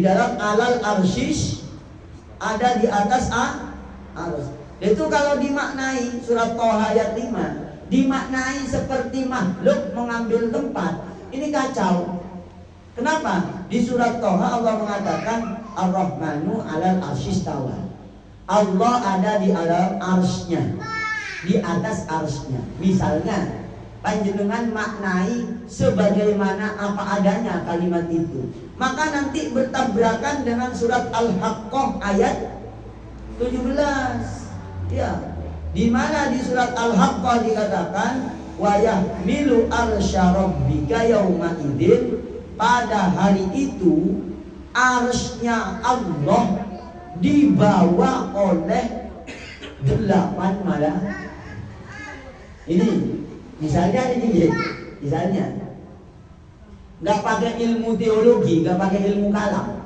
dalam alal arsyis, ada di atas arsy. Itu kalau dimaknai surat Thaha ayat 5, dimaknai seperti makhluk mengambil tempat, ini kacau. Kenapa? Di surat Thaha Allah mengatakan Ar-Rahmanu 'alal arsyis tawa. Allah ada di alam arsy-nya, di atas arsy-nya. Misalnya panjenengan maknai sebagaimana apa adanya kalimat itu, maka nanti bertabrakan dengan surat Al-Haqqah ayat 17. Ya, di mana di surat Al-Haqqah dikatakan wa yahmilu arsya rabbika yauma idzin, pada hari itu arsy-nya Allah dibawa oleh 8 malaikat. Ini misalnya nggak pakai ilmu teologi, nggak pakai ilmu kalam.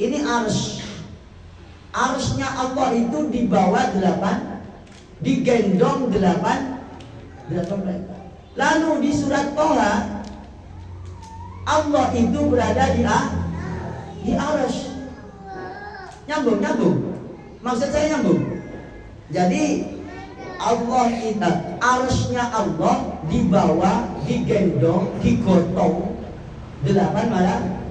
Ini arsy-nya Allah itu dibawa 8, digendong 8 mereka. Lalu di surat Thaha Allah itu berada di arsy. Nyambung. Maksud saya nyambung. Jadi Allah itu arsy-nya Allah dibawa, digendong, digotong 8 malaikat.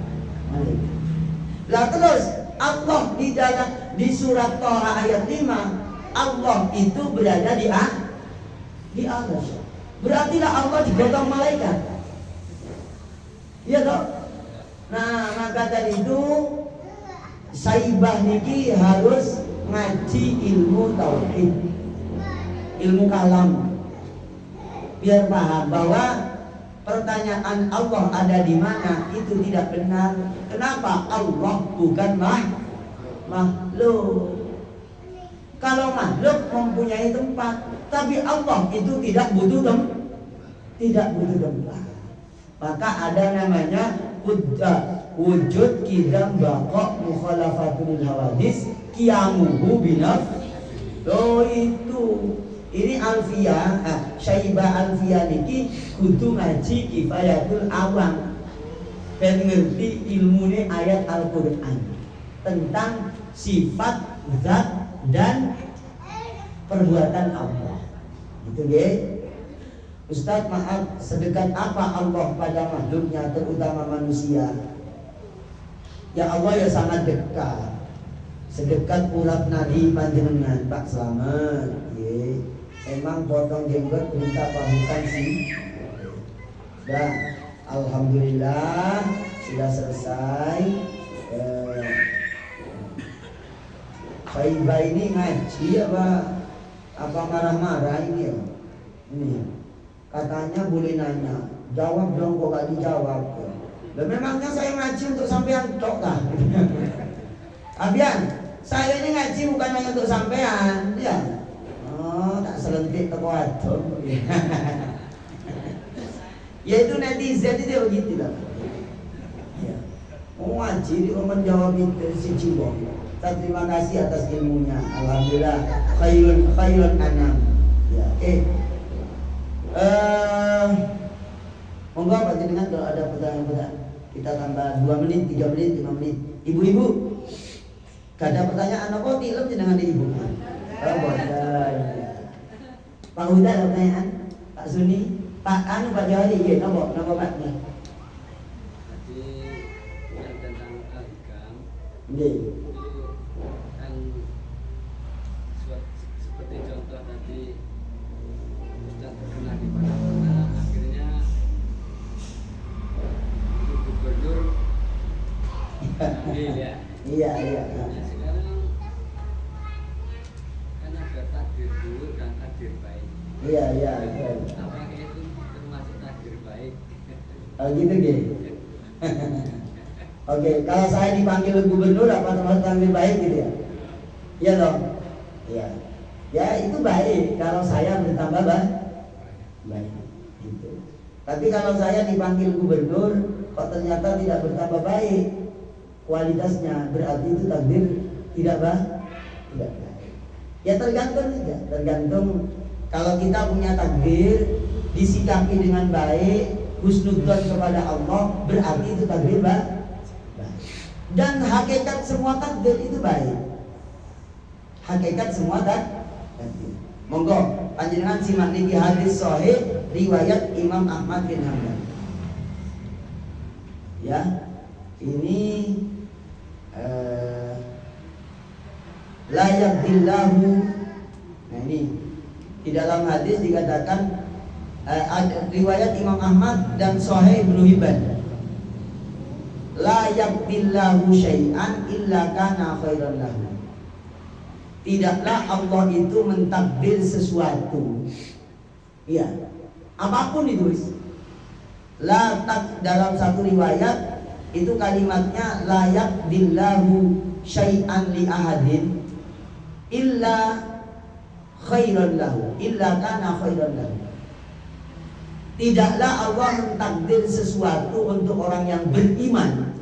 Lah terus Allah di surat Thaha ayat 5, Allah itu berada di arsy. Berartilah Allah digotong malaikat. Iya toh? Nah, maka dari itu saibah niki harus ngaji ilmu tauhid, ilmu kalam, biar paham bahwa pertanyaan Allah ada di mana itu tidak benar. Kenapa? Allah bukan makhluk. Kalau makhluk mempunyai tempat, tapi Allah itu tidak butuh tempat. Maka ada namanya wujud kidam baqa mukhalafatul hawadis qiyamuhu binaf. Oh itu. Ini Alfiyah, Syaibah Alfiyah niki kudu ngaji Kifayatul Awam. Ben ngerti ilmune ayat Al-Qur'an tentang sifat, zat, dan perbuatan Allah. Gitu nggih. Ustaz, maaf, sedekat apa Allah pada makhluknya, terutama manusia? Ya Allah ya sangat dekat. Sedekat urat nadi panjenengan, Pak Slamet. Ye. Emang potong jenggot berita pamukan sih. Dan alhamdulillah sudah selesai. Saibah ini ngaji apa marah-marah ini ya? Ini. Katanya boleh nanya, jawab dong, kok gak dijawab. Dan memangnya saya ngaji untuk sampean tok lah. Abian, saya ini ngaji bukan hanya untuk sampean, ya. Oh, cantik teko adom. Ya itu netizen itu begitu lah. Ya. Ngaji di menjawab itu si Ciwong. Terima kasih atas ilmunya. Alhamdulillah khairun anam. Ya. Monggo Pak jenengan kalau ada pertanyaan kita tambah 2 menit, 3 menit, 5 menit. Ibu-ibu, gak ada pertanyaan apa film jenengan di ibu? Oh, bosan. Pak Huda ada pertanyaan? Pak Suni? Pak Pak Jawadi, ya, nama Pak nih. Jadi yang tentang al-hikam, Nggih. kan seperti contoh tadi Ustaz terkenal di mana-mana, akhirnya gubernur ambil ya. Iya. Nah, sekarang kan ada takdir buruk dan takdir baik. Iya. Apakah itu termasuk takdir baik? Oh gitu gitu. Oke, kalau saya dipanggil gubernur apa termasuk takdir baik gitu ya? Iya dong. Iya. Ya itu baik kalau saya bertambah baik. Gitu. Tapi kalau saya dipanggil gubernur kok ternyata tidak bertambah baik kualitasnya, berarti itu takdir tidak baik. Ya tergantung saja, tergantung. Kalau kita punya takdir disikapi dengan baik, husnudzon kepada Allah, berarti itu takdir baik. Dan hakikat semua takdir itu baik. Hakikat semua takdir. Monggo panjenengan simak niki hadis sahih riwayat Imam Ahmad bin Hanbal. Ya, ini la yaqdillahu. Nah ini di dalam hadis dikatakan riwayat Imam Ahmad dan Sahih Ibnu Hibban, la yaqdillahu syai'an illa kana khairan lahu. Tidaklah Allah itu mentakdir sesuatu, ya apapun itu. La tak, dalam satu riwayat itu kalimatnya la yaqdillahu syai'an li ahadin illa khairan lahu, illa kana khairan lahu. Tidaklah Allah mentakdir sesuatu untuk orang yang beriman,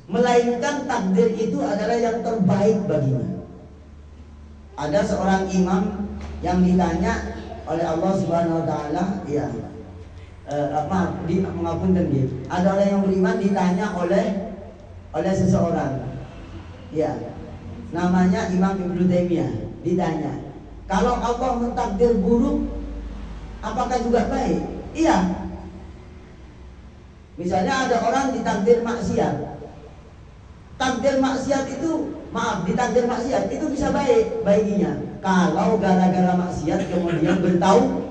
melainkan takdir itu adalah yang terbaik baginya. Ada seorang imam yang ditanya oleh Allah Subhanahu wa taala, ya mengapunten dia. Ada orang yang beriman ditanya oleh seseorang, ya namanya Imam Ibnu Taimiyah, ditanya, kalau Allah mentakdir buruk, apakah juga baik? Iya. Misalnya ada orang ditakdir maksiat, takdir maksiat itu, ditakdir maksiat itu bisa baik baginya kalau gara-gara maksiat kemudian bertaubat.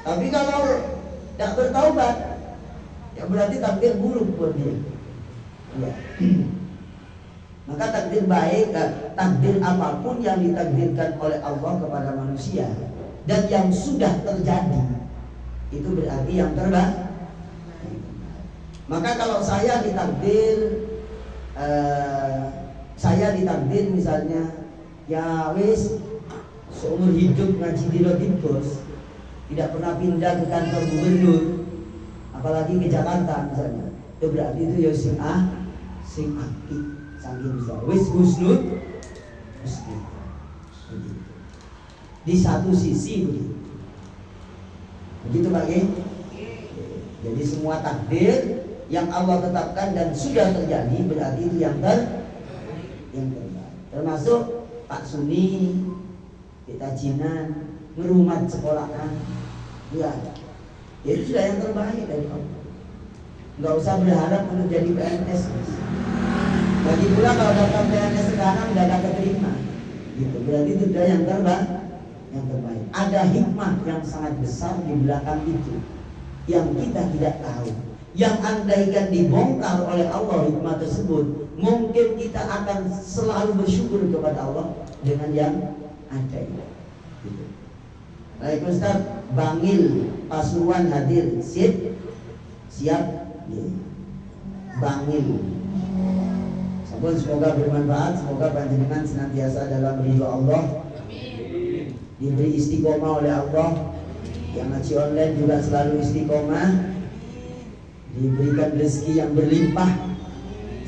Tapi kalau tidak bertaubat, ya berarti takdir buruk buat dia. Ya. Maka takdir baik, takdir apapun yang ditakdirkan oleh Allah kepada manusia dan yang sudah terjadi, itu berarti yang terbaik. Maka kalau saya ditakdir misalnya, ya wis seumur hidup ngaji di Lodipos, tidak pernah pindah ke kantor gubernur, apalagi ke Jakarta misalnya, itu berarti itu ya sing aktif, saking bisa wis husnud. Di satu sisi begitu Pak ya. Jadi semua takdir yang Allah tetapkan dan sudah terjadi berarti itu yang terbaik. Termasuk Pak Suni, kita jinan, ngerumat sekolahan, ya itu sudah yang terbaik dari Allah. Nggak usah berharap untuk jadi PNS. Lagi pula kalau daftar PNS sekarang nggak ada keterima, gitu. Berarti itu sudah yang terbaik. Ada hikmah yang sangat besar di belakang itu yang kita tidak tahu. Yang andaikan dibongkar oleh Allah hikmah tersebut, mungkin kita akan selalu bersyukur kepada Allah dengan yang ada. Gitu. Baik Ustaz, Bangil Pasuruan hadir, siap, ya. Bangil. Semoga bermanfaat, semoga panjenengan senantiasa dalam ridho Allah. diberi istiqomah oleh Allah. Yang ngaji online juga selalu istiqomah, diberikan rezeki yang berlimpah.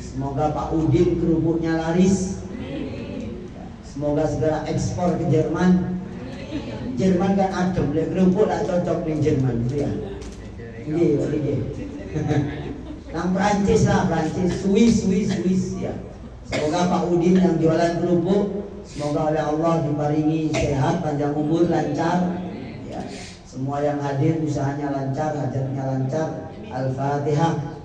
Semoga Pak Udin kerupuknya laris. Semoga segera ekspor ke Jerman. Jerman kan adem, kerupuk lah cocok di Jerman gitu ya. Iya. Nang Prancis lah, Prancis, Swiss ya. Semoga Pak Udin yang jualan kerupuk, semoga oleh Allah diparingi sehat, panjang umur, lancar. Ya. Semua yang hadir usahanya lancar, hajatnya lancar. Al-Fatihah.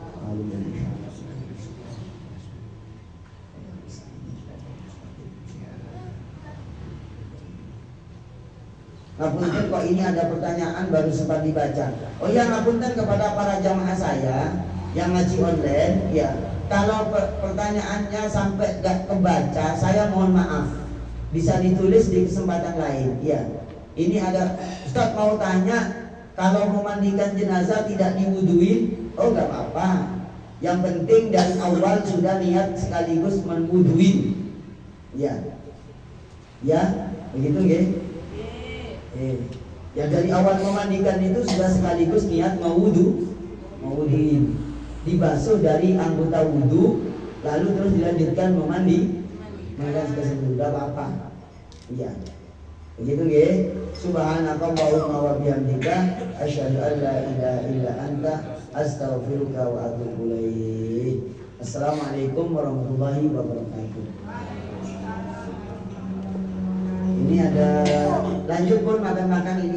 Ngapunten kok ini ada pertanyaan baru sempat dibaca. Oh ya, ngapunten kepada para jamaah saya yang ngaji online, ya. Kalau pertanyaannya sampai gak kebaca, saya mohon maaf. Bisa ditulis di kesempatan lain, ya. Ini ada Ustaz mau tanya, kalau memandikan jenazah tidak diwuduin, oh gak apa-apa. Yang penting dari awal sudah niat sekaligus menwuduin. Ya. Ya, begitu nggih? Ya dari awal memandikan itu sudah sekaligus niat mewuduin, dibasuh dari anggota wudu, lalu terus dilanjutkan memandi, kesembuh, tidak apa-apa. Iya, begitu nggih. Subhanakallahumma wa bihamdika asyhadu an la ilaha illa anta astaghfiruka wa atubu ilaik. Assalamualaikum warahmatullahi wabarakatuh. Ini ada lanjut pun makan-makan ini.